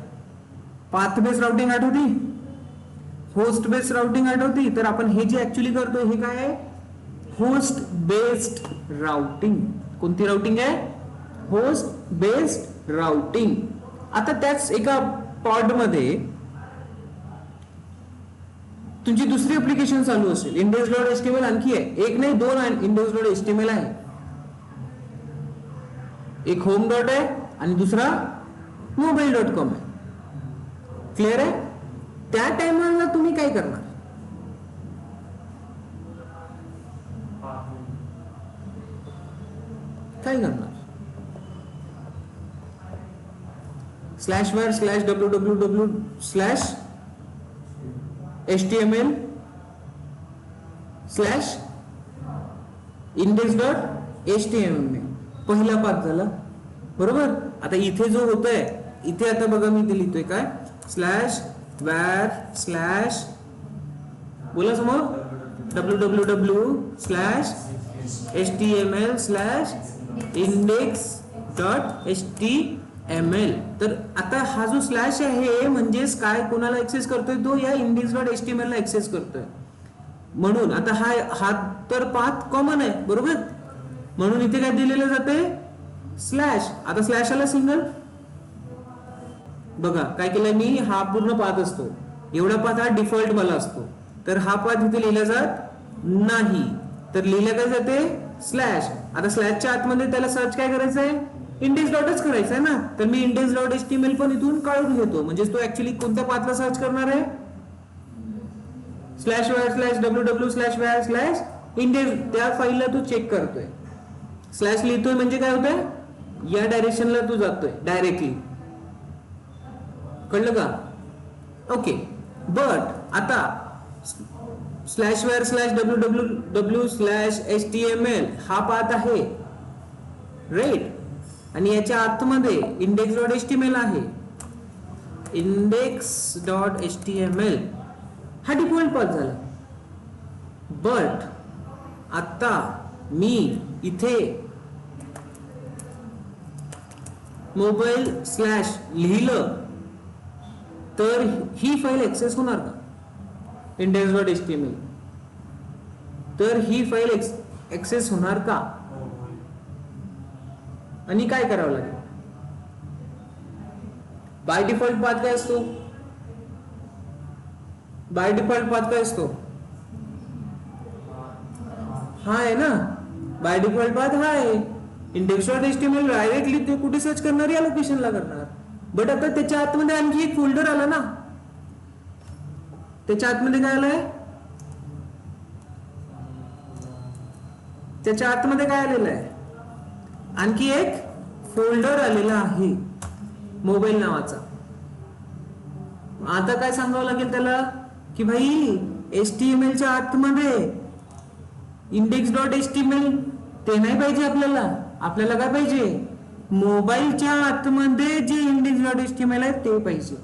पाथ बेस्ड राउटिंग आठवती, होस्ट बेस्ड राउटिंग आठवती. तर आपण हे जे ऍक्च्युअली करतोय हे काय आहे? Host based routing. कोणती राउटिंग आहे? Host based routing. आता त्याच एका पॉड मध्ये तुमची दुसरी ऍप्लिकेशन चालू असेल. index.html आणखी आहे, एक नाही दोन index.html आहे. एक होम डॉट आहे आणि दुसरा mobile.com आहे. क्लिअर आहे? त्या टाइमला तुम्ही काय करणार? काय करणार? /www/www/index.html पहिला पाथ झाला, बरोबर. आता इथे जो होतोय, इथे आता बघा मी इथे लिहितोय काय? /var/ बोला समोर www/html/index.html. तर आता हा जो स्लॅश आहे म्हणजेच काय, कोणाला ऍक्सेस करतोय? तो या index.html ला ऍक्सेस करतोय. म्हणून आता हा तर पाथ कॉमन आहे, बरोबर. म्हणून इथे काय दिलेलं जाते? स्लॅश. आता स्लॅश आला सिंगल. बघा काय केलंय मी, हा पूर्ण पाथ असतो, एवढा पाथ हा डिफॉल्ट वाला असतो. तर हा पाथ इथे लिहिला जात नाही, तर लिहिलं काय जाते? स्लॅश. आता स्लॅशच्या आतमध्ये त्याला सर्च काय करायचं आहे? इंडेक्स डॉटच करायचं आहे ना. तर मी index.html पण इथून काढून घेतो. म्हणजे तो ऍक्च्युअली कोणत्या पाथला सर्च करणार आहे? /var/www/var/index. त्या फाईलला तू चेक करतोय. स्लॅश लिहितोय म्हणजे काय होतंय? या डायरेक्शनला तू जातोय डायरेक्टली. कळलं का? ओके, बट आता /www/html हा पाथ आहे, राईट, आणि याच्या आतमध्ये index.html आहे. index.html हा डिफॉल्ट पाथ झाला. बट आता मी इथे मोबाईल स्लॅश लिहिलं तर ही फाईल ऍक्सेस होणार का? index.html तर ही फाईल ऍक्सेस होणार का? आणि काय करावं लागेल? बाय डिफॉल्ट पाथ काय असतो? बाय डिफॉल्ट पाथ काय असतो? हा आहे ना, बाय डिफॉल्ट पाथ हा आहे. index.html डायरेक्टली ते कुठे सर्च करणार? या लोकेशनला करणार. बट आता त्याच्या आतमध्ये आणखी एक फोल्डर आला ना. त्याच्या आतमध्ये काय आलंय? त्याच्या आतमध्ये काय आलेलं आहे? आणखी एक फोल्डर आलेला आहे मोबाईल नावाचा. आता काय सांगावं लागेल त्याला की भाई HTML च्या आतमध्ये index.html ते नाही पाहिजे आपल्याला. आपल्याला काय पाहिजे? मोबाईलच्या आतमध्ये जे index.html आहे ते पाहिजे.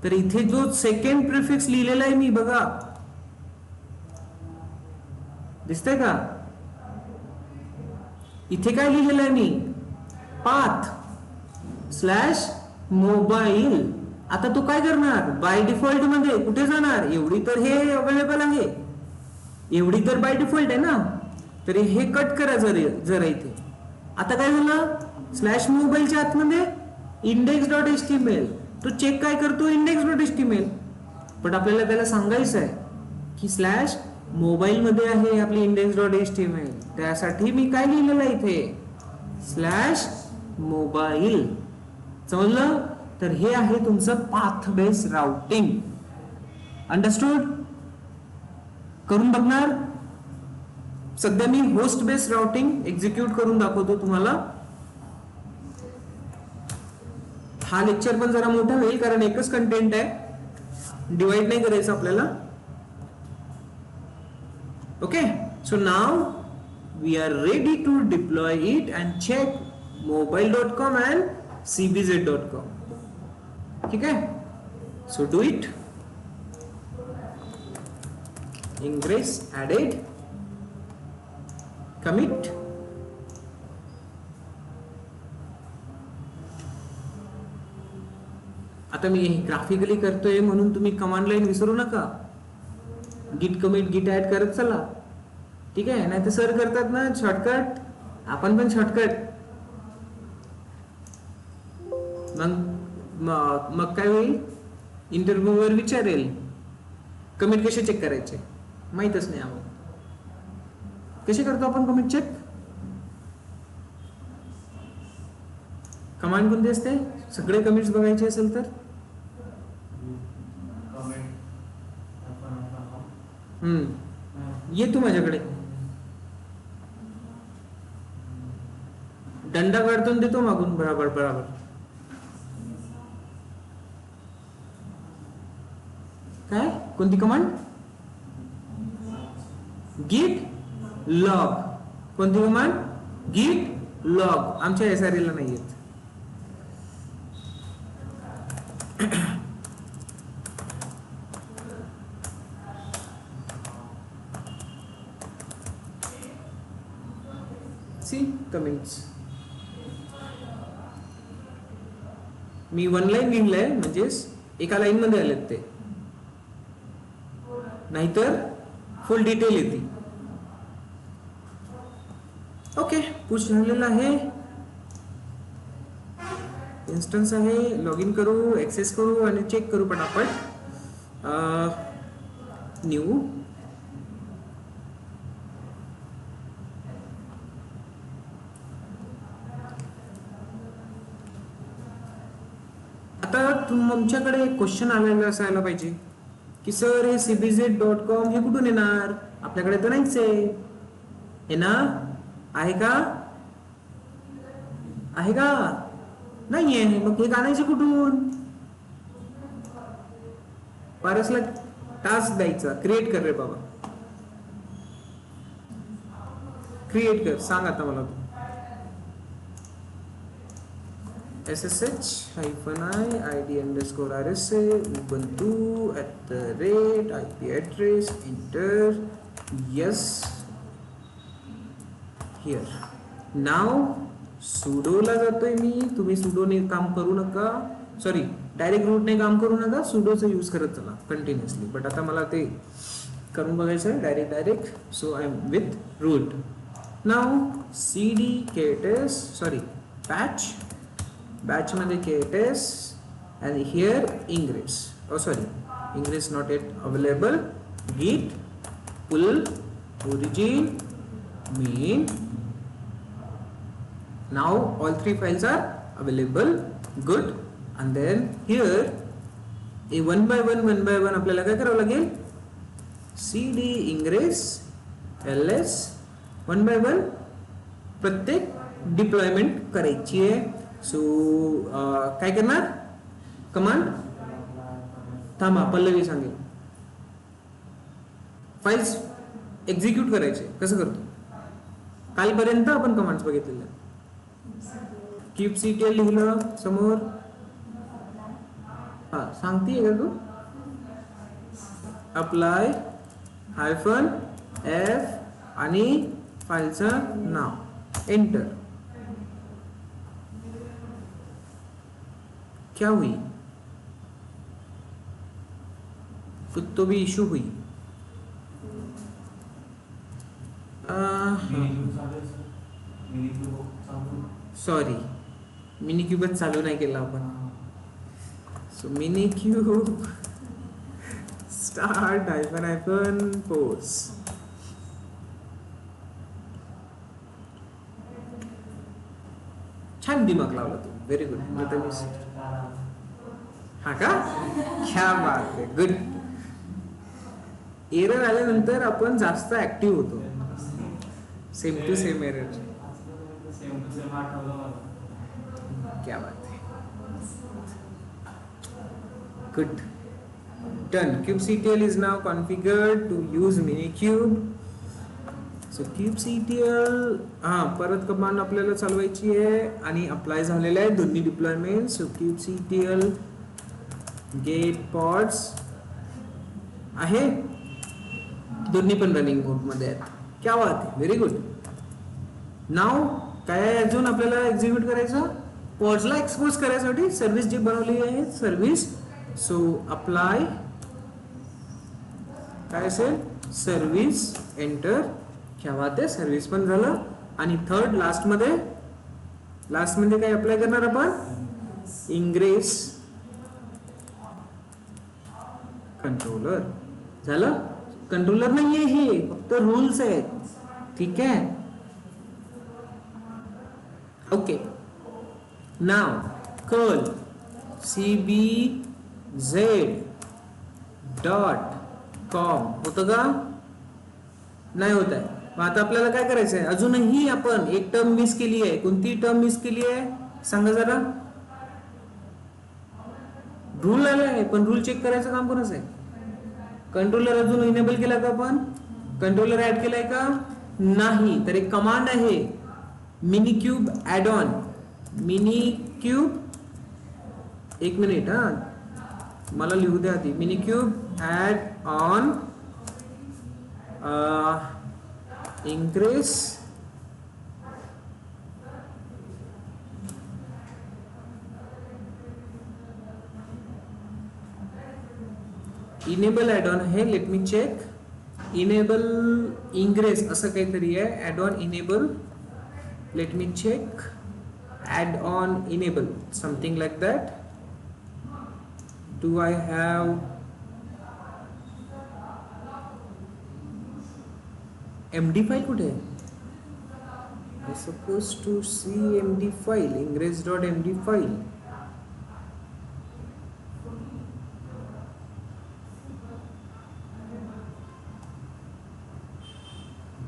तर इथे जो सेकंड प्रिफिक्स लिहिलेला आहे मी, बघा दिसतंय का? इथे काय लिहिलेलं आहे मी? path/mobile. आता तो काय करणार? बाय डिफॉल्ट मध्ये कुठे जाणार? एवढी तर हे अवेलेबल आहे, एवढी तर बाय डिफॉल्ट आहे ना. तर हे कट करा जरा इथे. आता काय झालं? /मोबाईलच्या आतमध्ये index.html. तो चेक काय करतो? index.html. पण आपल्याला त्याला सांगायचं आहे की /मोबाईल मध्ये आहे आपली index.html. त्यासाठी मी काय लिहिलेलं आहे इथे? /mobile. समजलं? तर हे आहे तुमचं पाथ बेस राउटिंग. अंडरस्टूड? करून बघणार? सध्या मी होस्ट बेस राउटिंग एक्झिक्यूट करून दाखवतो तुम्हाला. हा लेक्चर पण जरा मोठा होईल कारण एकच कंटेंट आहे, डिवाइड नाही करायचं आपल्याला. Okay, so now we are ready to deploy it and check mobile.com and cbz.com. ठीक आहे, so do it. ingress added, commit. आता मी ग्राफिकली करतोय म्हणून तुम्ही कमांड लाईन विसरू नका. git commit git add करत चला. ठीक आहे, नाही तर सर करतात ना शॉर्टकट, आपण पण शॉर्टकट. मग काय होईल? इंटरव्ह्यूवर विचारेल कमिट कसे चेक करायचे, माहितच नाही आम्हाला. कसे करतो आपण कमिट चेक? कमांड कोणती असते? सगळे कमिट्स बघायचे असेल तर ये तू माझ्याकडे, दंडा काढतो देतो मागून बराबर बराबर. काय? कोणती कमांड? git log. कोणती कमांड? git log. आमच्या SRE ला नाही येत. See comments. मी वन लाईन लिहिलंय म्हणजेच एका लाईन मध्ये आलेत ते, नाहीतर फुल डिटेल येते. ओके, पुश झालेला आहे, इन्स्टन्स आहे. लॉग इन करू, ऍक्सेस करू आणि चेक करू पटापट. न्यू आता तुमच्याकडे एक क्वेश्चन आलेला असायला पाहिजे की सर हे cbz.com हे कुठून येणार? आपल्याकडे तर नाहीच आहे ना. आहे का? आहे का? नाहीये. मग हे आणायचे कुठून? पारसला टास्क द्यायचा, क्रिएट कर रे बाबा, क्रिएट कर, सांग आता मला तू. SSH-i ID_RSA Ubuntu @IP address enter yes here. now sudo ला जातोय मी, तुम्ही sudo ने काम करू नका, सॉरी डायरेक्ट रूट ने काम करू नका, sudo चा यूज करत चला कंटिन्युअसली. बट आता मला ते करून बघायचं आहे direct, so I am with root. Now cd kts sorry batch मध्ये kts and here ingress, oh sorry ingress not yet available, git pull origin main. now all three files are available, good. and then here a one by one आपल्याला काय करावं लागेल, cd ingress ls one by one प्रत्येक डिप्लॉयमेंट करायची आहे. सो काय करणार, कमांड थांबा पल्लवी सांगेल, फाइल्स एक्झिक्यूट करायचे. कसं करतो, कालपर्यंत आपण कमांड्स बघितलेल्या. kubectl लिहिलं समोर, हा सांगतीये का तू, अप्लाय -f आणि फाइलचं नाव एंटर. क्या हुई, कुछ तो भी इशू हुई. सॉरी मिनी क्यूबच चालू नाही केला आपण. So mini cube start -force. छान दिमाग लावला तू, व्हेरी गुड. हा का, क्या बात आहे, गुड. एरर आल्यानंतर आपण जास्त ऍक्टिव्ह होतो. सेम टू सेम एरर, क्या बात है, good, done. kubectl is now configured to use minikube. So kubectl परत कमांड आपल्याला चालवायची आहे आणि अप्लाय झालेला आहे दोन्ही deployment. So kubectl get pods आहे, दोन्ही पण रनिंग मोड मध्ये आहेत. क्या बात आहे, व्हेरी गुड. नाव काय अजून आपल्याला एक्झिक्यूट करायचं, पॉड्सला एक्सपोज करायसाठी सर्व्हिस जी बनवली आहे सर्व्हिस. सो अप्लाय काय असेल, सर्व्हिस एंटर. क्या बात आहे, सर्व्हिस पण झालं. आणि थर्ड लास्ट मध्ये काय अप्लाय करणार आपण, इंग्रेस कंट्रोलर. झालं, कंट्रोलर नाहीये हे, फक्त रूल्स आहेत. ठीक आहे, ओके. नाव कर्ल cbz.com होतं का, नाही होत आहे. मग आता आपल्याला काय करायचं आहे, अजूनही आपण एक टर्म मिस केली आहे. कोणती टर्म मिस केली आहे सांगा जरा. रूल आले आहे पण रूल चेक करायचं काम कोणाचं आहे, कंट्रोलर अजून इनेबल केला का आपण, कंट्रोलर ऍड केलाय का नाही. तर एक कमांड आहे मिनिक्यूब ऍड ऑन. मिनिक्यूब, एक मिनिट हा मला लिहू द्या आधी. Minikube add on ingress enable add on आहे. Let me check. Enable ingress असं काहीतरी आहे, add on enable. Let me check. Add on enable something like that. Do I have MD file कुठे आहे, I supposed to see MD file, ingress.md file.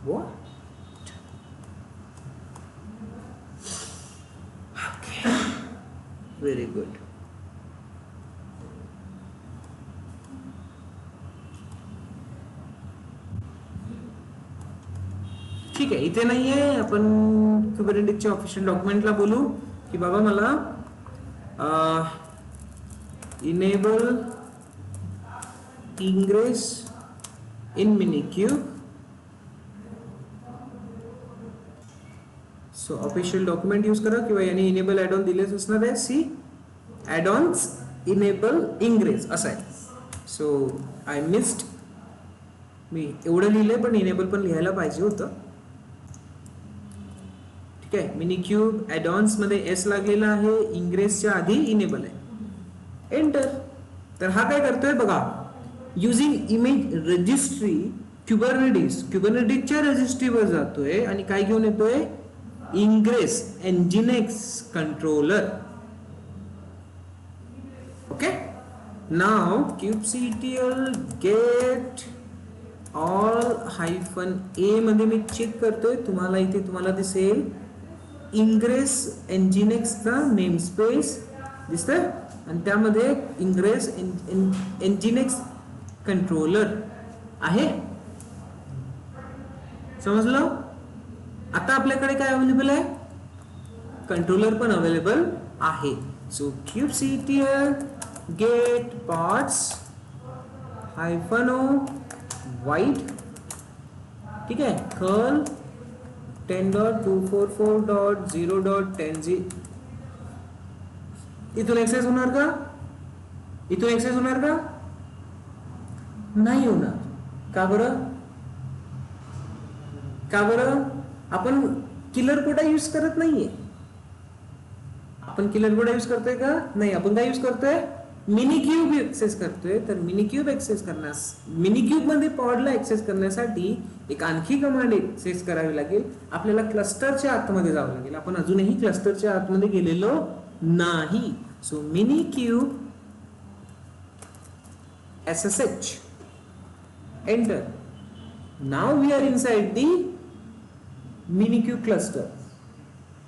What? Okay, very good. ठीक आहे, इथे नाहीये. आपण कुबरनेटिसच्या ऑफिशियल डॉक्युमेंटला बोलू की बाबा मला enable ingress in minikube. So official document use करा किंवा याने इनेबल ऍड ऑन दिलेच असणार आहे. See add ons enable ingress असं आहे. सो आय मिस्ड, मी एवढं लिहिलंय पण इनेबल पण लिहायला पाहिजे होतं. ठीक आहे, मिनिक्यूब ऍडॉन्स मध्ये एस लागलेला आहे, इंग्रेसच्या आधी इनेबल आहे. एंटर. तर हा काय करतोय बघा, युजिंग इमेज रजिस्ट्री क्युबरनेटिसच्या रजिस्ट्रीवर जातोय आणि काय घेऊन येतोय, ingress एनजीनेक्स controller. Okay, now kubectl get all -a मध्ये मी चेक करतोय. तुम्हाला इथे तुम्हाला दिसेल इंग्रेस एनजीनेक्सचा नेम स्पेस दिसतंय आणि त्यामध्ये इंग्रेस एनजीनेक्स कंट्रोलर आहे. समजलं? आता आपल्याकडे काय अवेलेबल आहे, कंट्रोलर पण अवेलेबल आहे. So kubectl get parts -o void, ठीक आहे, curl 10.244.0.10. इथून एक्सेस होणार का, इथून एक्सेस होणार का, नाही होणार. का बरं, का बरं? आपण किलर कोडा यूज करत नाहीये. आपण किलर कोडा यूज करतोय का, नाही. आपण काय यूज करतोय, मिनिक्यूब एक्सेस करतोय. तर मिनिक्यूब एक्सेस करण्यास, मिनिक्यूब मध्ये पॉडला एक्सेस करण्यासाठी एक आणखी कमांड एक्सेस करावी लागेल. आपल्याला क्लस्टरच्या आतमध्ये जावं लागेल. आपण अजूनही क्लस्टरच्या आतमध्ये गेलेलो नाही. So minikube SSH enter. Now we are inside the minikube cluster.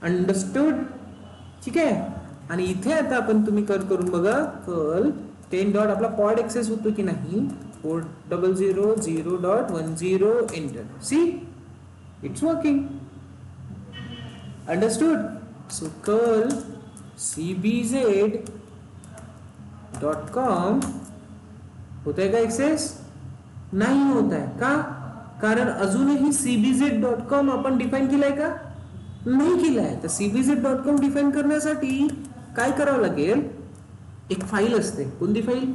Understood? ठीक आहे. आणि इथे आता आपण तुम्ही करून बघा, कर्ल 10 डॉट आपला पॉड एक्सेस होतो की नाही, 400.0.10 enter. See it's working. Understood? So curl cbz.com होत आहे का एक्सेस, नाही होत आहे. का, कारण अजूनही cbz.com आपण डिफाईन केलंय का, नाही केलंय. तर cbz.com डिफाईन करण्यासाठी काय करावं लागेल, एक फाईल असते. कोणती फाईल,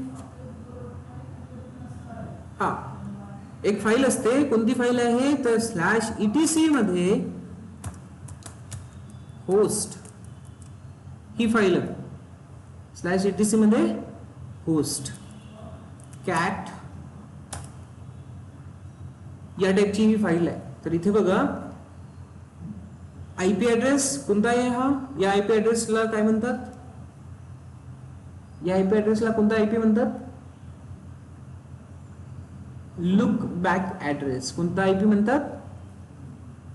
हा एक फाईल असते. कोणती फाईल आहे तर /etc मध्ये होस्ट ही फाईल आहे. /etc मध्ये होस्ट कॅट या टाईपची ही फाईल आहे. तर इथे बघा, आयपी ऍड्रेस कोणता आहे हा, या आयपी ऍड्रेसला काय म्हणतात, या आयपी ऍड्रेसला कोणता आयपी म्हणतात, लुक बॅक ऍड्रेस. कोणता आयपी म्हणतात,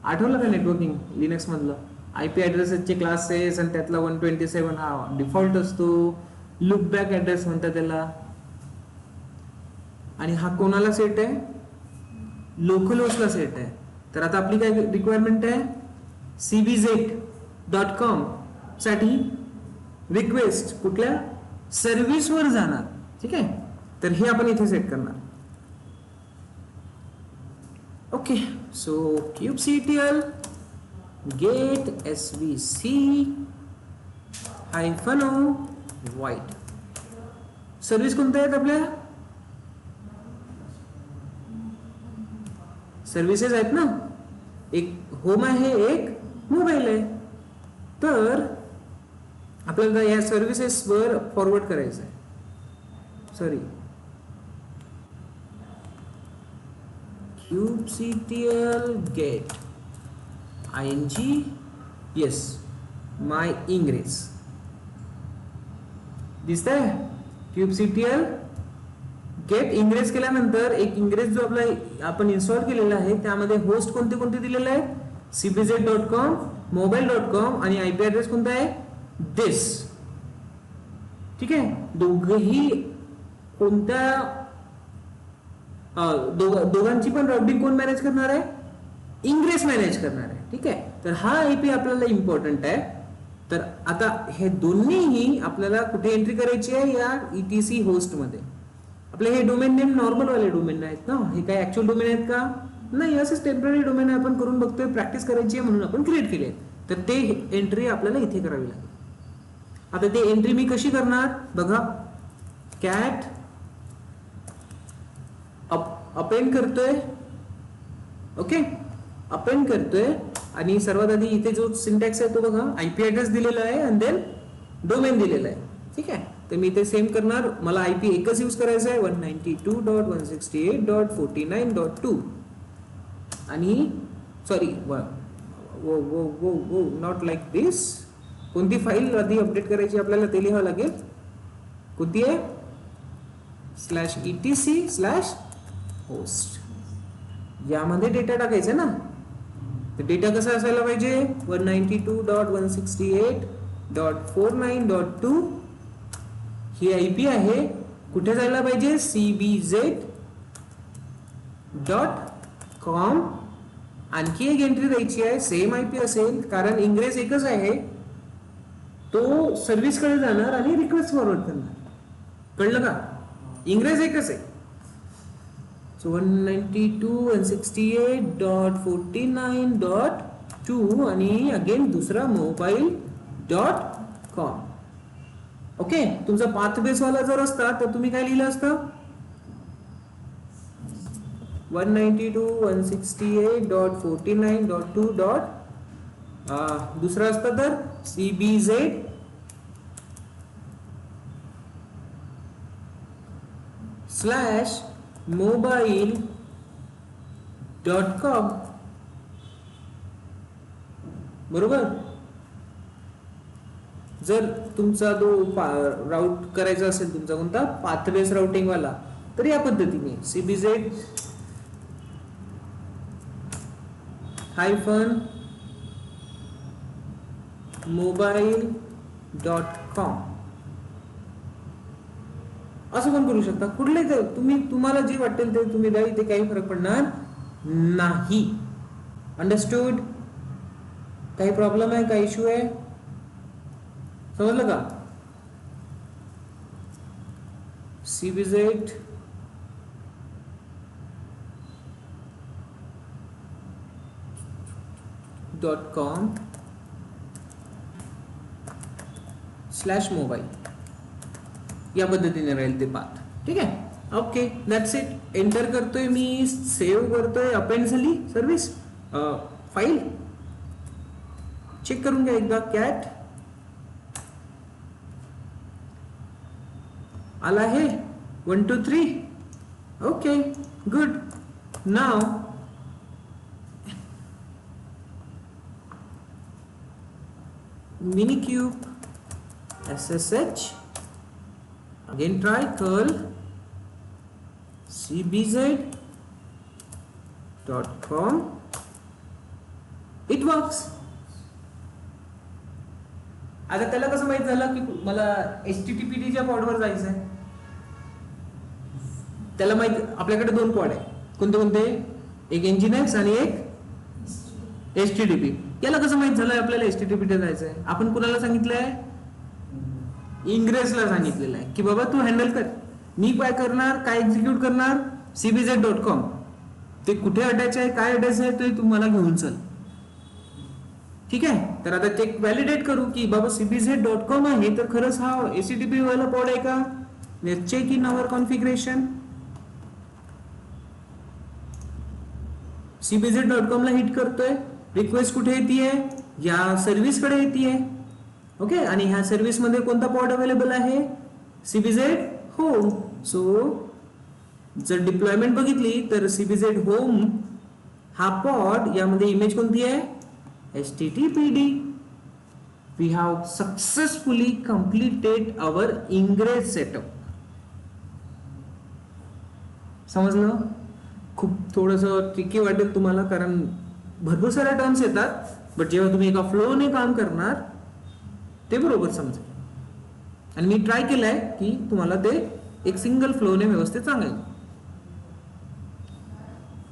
आठवलं का, नेटवर्किंग लिनक्स मधलं आयपी ऍड्रेसचे क्लासेस आणि त्यातला 127 हा डिफॉल्ट असतो. लुक बॅक ऍड्रेस म्हणतात त्याला. आणि हा कोणाला सेट आहे, लोकल होस्टला सेट आहे. तर आता आपली काय रिक्वायरमेंट आहे, cbz.com साठी रिक्वेस्ट कुठल्या सर्व्हिसवर जाणार. ठीक आहे, तर हे आपण इथे सेट करणार. Okay, so kubectl get svc-o void. Service कोणत्या आहेत आपल्या, सर्व्हिसेस आहेत ना, एक होम आहे, एक मोबाईल आहे. तर आपल्याला या सर्व्हिसेस वर फॉरवर्ड करायचं आहे. Sorry, kubectl get ing yes my ingress दिसतंय. kubectl गेट इंग्रेस केल्यानंतर एक इंग्रेस जो आपला आपण इन्स्टॉल केलेला आहे त्यामध्ये होस्ट कोणते कोणते दिलेले आहेत, cbz.com, mobile.com आणि आयपी ऍड्रेस कोणता आहे, दिस. ठीक आहे, दोघही कोणत्या दोघांची पण राउटिंग कोण मॅनेज करणार आहे, इंग्रेस मॅनेज करणार आहे. ठीक आहे, तर हा आयपी आपल्याला इम्पॉर्टंट आहे. तर आता हे दोन्हीही आपल्याला कुठे एंट्री करायची आहे, या ETC होस्ट मध्ये. आपले हे डोमेन नेम नॉर्मल वाले डोमेन आहेत ना, हे काय ऍक्च्युअल डोमेन आहेत का? नाही, असेच टेम्पररी डोमेन आपण करून बघतोय, प्रॅक्टिस करायची आहे म्हणून आपण क्रिएट केले. तर ते एंट्री आपल्याला इथे करावी लागेल. आता ते एंट्री मी कशी करणार बघा. कॅट अपेंड करतोय, ओके, अपेंड करतोय आणि सर्वात आधी इथे जो सिंटॅक्स आहे तो बघा, आयपी ऍड्रेस दिलेला आहे आणि देन डोमेन दिलेला आहे. ठीक आहे, तर मी इथे सेम करणार. मला आयपी एकच यूज करायचा आहे, 192.168.49.2 आणि सॉरी नॉट लाईक दिस. कोणती फाईल आधी अपडेट करायची आपल्याला ते लिहावं लागेल. कोणती आहे? /etc/host. यामध्ये डेटा टाकायचा ना. तर डेटा कसा असायला पाहिजे? 192.168.49.2 ही आयपी आहे. कुठे जायला पाहिजे? cbz.com. आणखी एक एंट्री द्यायची आहे, सेम आयपी असेल कारण इंग्रेस एकच आहे. तो सर्व्हिस कडे जाणार आणि रिक्वेस्ट फॉरवर्ड करणार. कळलं का? इंग्रेस एकच आहे. So 192.168.49.2 आणि अगेन दुसरा mobile.com. ओके, तुमचा पाथ बेस वाला जर असता तर तुम्ही काय लिहिलं असतं? 192.168.49.2 दुसरा असतं तर cbz/mobile.com. बरोबर. जर तुमचा जो राऊट करायचा असेल, तुमचा कोणता पाथबेस राउटिंग वाला, तर या पद्धतीने cbz-mobile.com असं पण करू शकता. कुठले तुम्हाला जे वाटेल ते तुम्ही द्या, इथे काही फरक पडणार नाही. अंडरस्टूड? काही प्रॉब्लेम आहे, काही इश्यू आहे? समजलं का? cbz.com/mobile या पद्धतीने राहील ते पाथ. ठीक आहे, ओके, दॅट्स इट. एंटर करतोय मी, सेव्ह करतोय. अपेंड झाली सर्व्हिस फाईल. चेक करून घ्या एकदा. कॅट आला आहे 1 2 3. Okay, good. नाव minikube SSH. Again try curl cbz.com. It works. आता त्याला कसं माहित झालं की मला HTTPD पॉडवर जायचं आहे? त्याला माहित, आपल्याकडे दोन पॉड आहे. कोणते कोणते? एक Nginx आणि एक HTTP. याला कसं माहित झालं आपल्याला HTTPD जायचं आहे? आपण कुणाला सांगितलंय? इंग्रेसला सांगितलेलं आहे की बाबा तू हँडल कर. मी काय करणार, काय एक्झिक्यूट करणार? cbz.com. ते कुठे अटॅच आहे, काय अटॅच आहे ते तुम्हाला घेऊन चल. ठीक आहे, तर आता चेक व्हॅलिडेट करू की बाबा cbz.com आहे तर खरंच हा HTTP वाला पॉड आहे का? Let's check in our configuration. cbz.com ला हिट करतोय. रिक्वेस्ट कुठे येते? या सर्व्हिस कडे येते. ओके, आणि ह्या सर्व्हिस मध्ये कोणता पॉड अवेलेबल आहे? cbz home. सो जर डिप्लॉयमेंट बघितली तर cbz होम हा पॉड, यामध्ये इमेज कोणती आहे? HTTPD. We have successfully completed our ingress setup. समजलं? खूप थोडंसं ट्रिकी वाटेल तुम्हाला कारण भरपूर साऱ्या टर्म्स येतात, बट जेव्हा तुम्ही एका फ्लोने काम करणार ते बरोबर समजेल. आणि मी ट्राय केलंय की तुम्हाला ते एक सिंगल फ्लोने व्यवस्थित सांगायचं.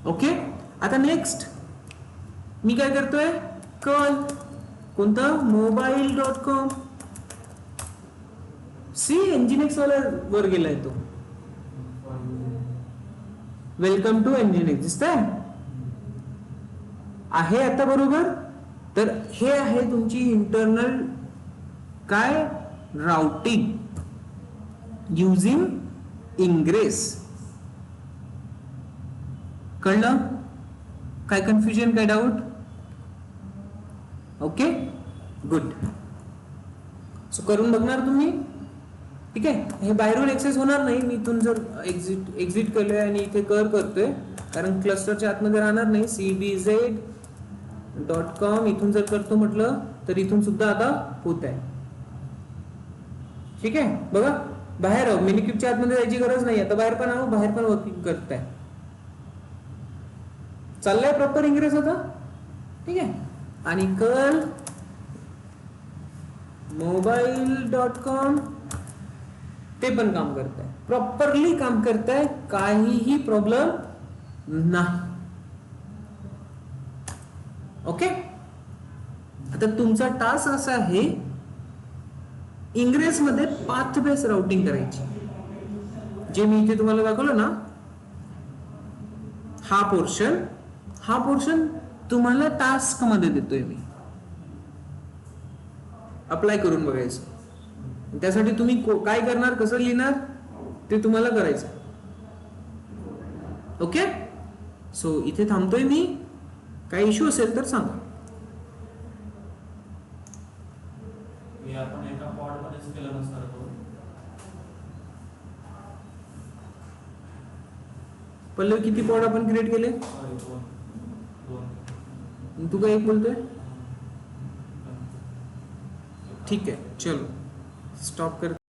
ओके, आता नेक्स्ट मी काय करतोय, कर्ल कोणतं, mobile.com. सी Nginx वाला वर गेलाय तो, वेलकम टू Nginx दिसतंय आहे आता बरोबर. तर हे आहे तुमची इंटरनल काय राउटिंग युजिंग इंग्रेस. कळलं, काय कन्फ्युजन, काय डाऊट? Okay good. सो करून बघणार तुम्ही, ठीक आहे. हे बाहेरून एक्सेस होणार नाही, मी इथून जर एक्झिट केलोय आणि इथे करतोय, कारण क्लस्टरच्या आतमध्ये राहणार नाही. cbz.com इथून जर करतो म्हटलं तर इथून सुद्धा आता होत आहे, ठीक आहे. बघा बाहेर आहो, मिनिक्यूबच्या आतमध्ये जायची गरज नाही, आता बाहेर पण आहो, बाहेर पण वर्किंग करताय, चाललंय प्रॉपर इंग्रेस आता, ठीक आहे. आणि कर्ल mobile.com ते पण काम करताय, प्रॉपरली काम करताय, काहीही प्रॉब्लेम नाही. ओके. आता तुमचा टास्क असा आहे, इंग्रेस मध्ये पाथ बेस राउटिंग करायची, जे मी इथे तुम्हाला दाखवलं ना, हा पोर्शन तुम्हाला टास्क मध्ये देतोय मी, अप्लाय करून बघायचं. त्यासाठी तुम्ही काय करणार, कसं लिहिणार ते तुम्हाला करायचं. ओके. सो इथे थांबतोय मी, काही इश्यू असेल तर सांगा. मी आपण एका पॉड मध्येच केलं नसणार तो. पल्लव किती पॉड आपण क्रिएट केले? सॉरी, दोन. तू काय एक बोलतोय? ठीक आहे, चलो स्टॉप कर.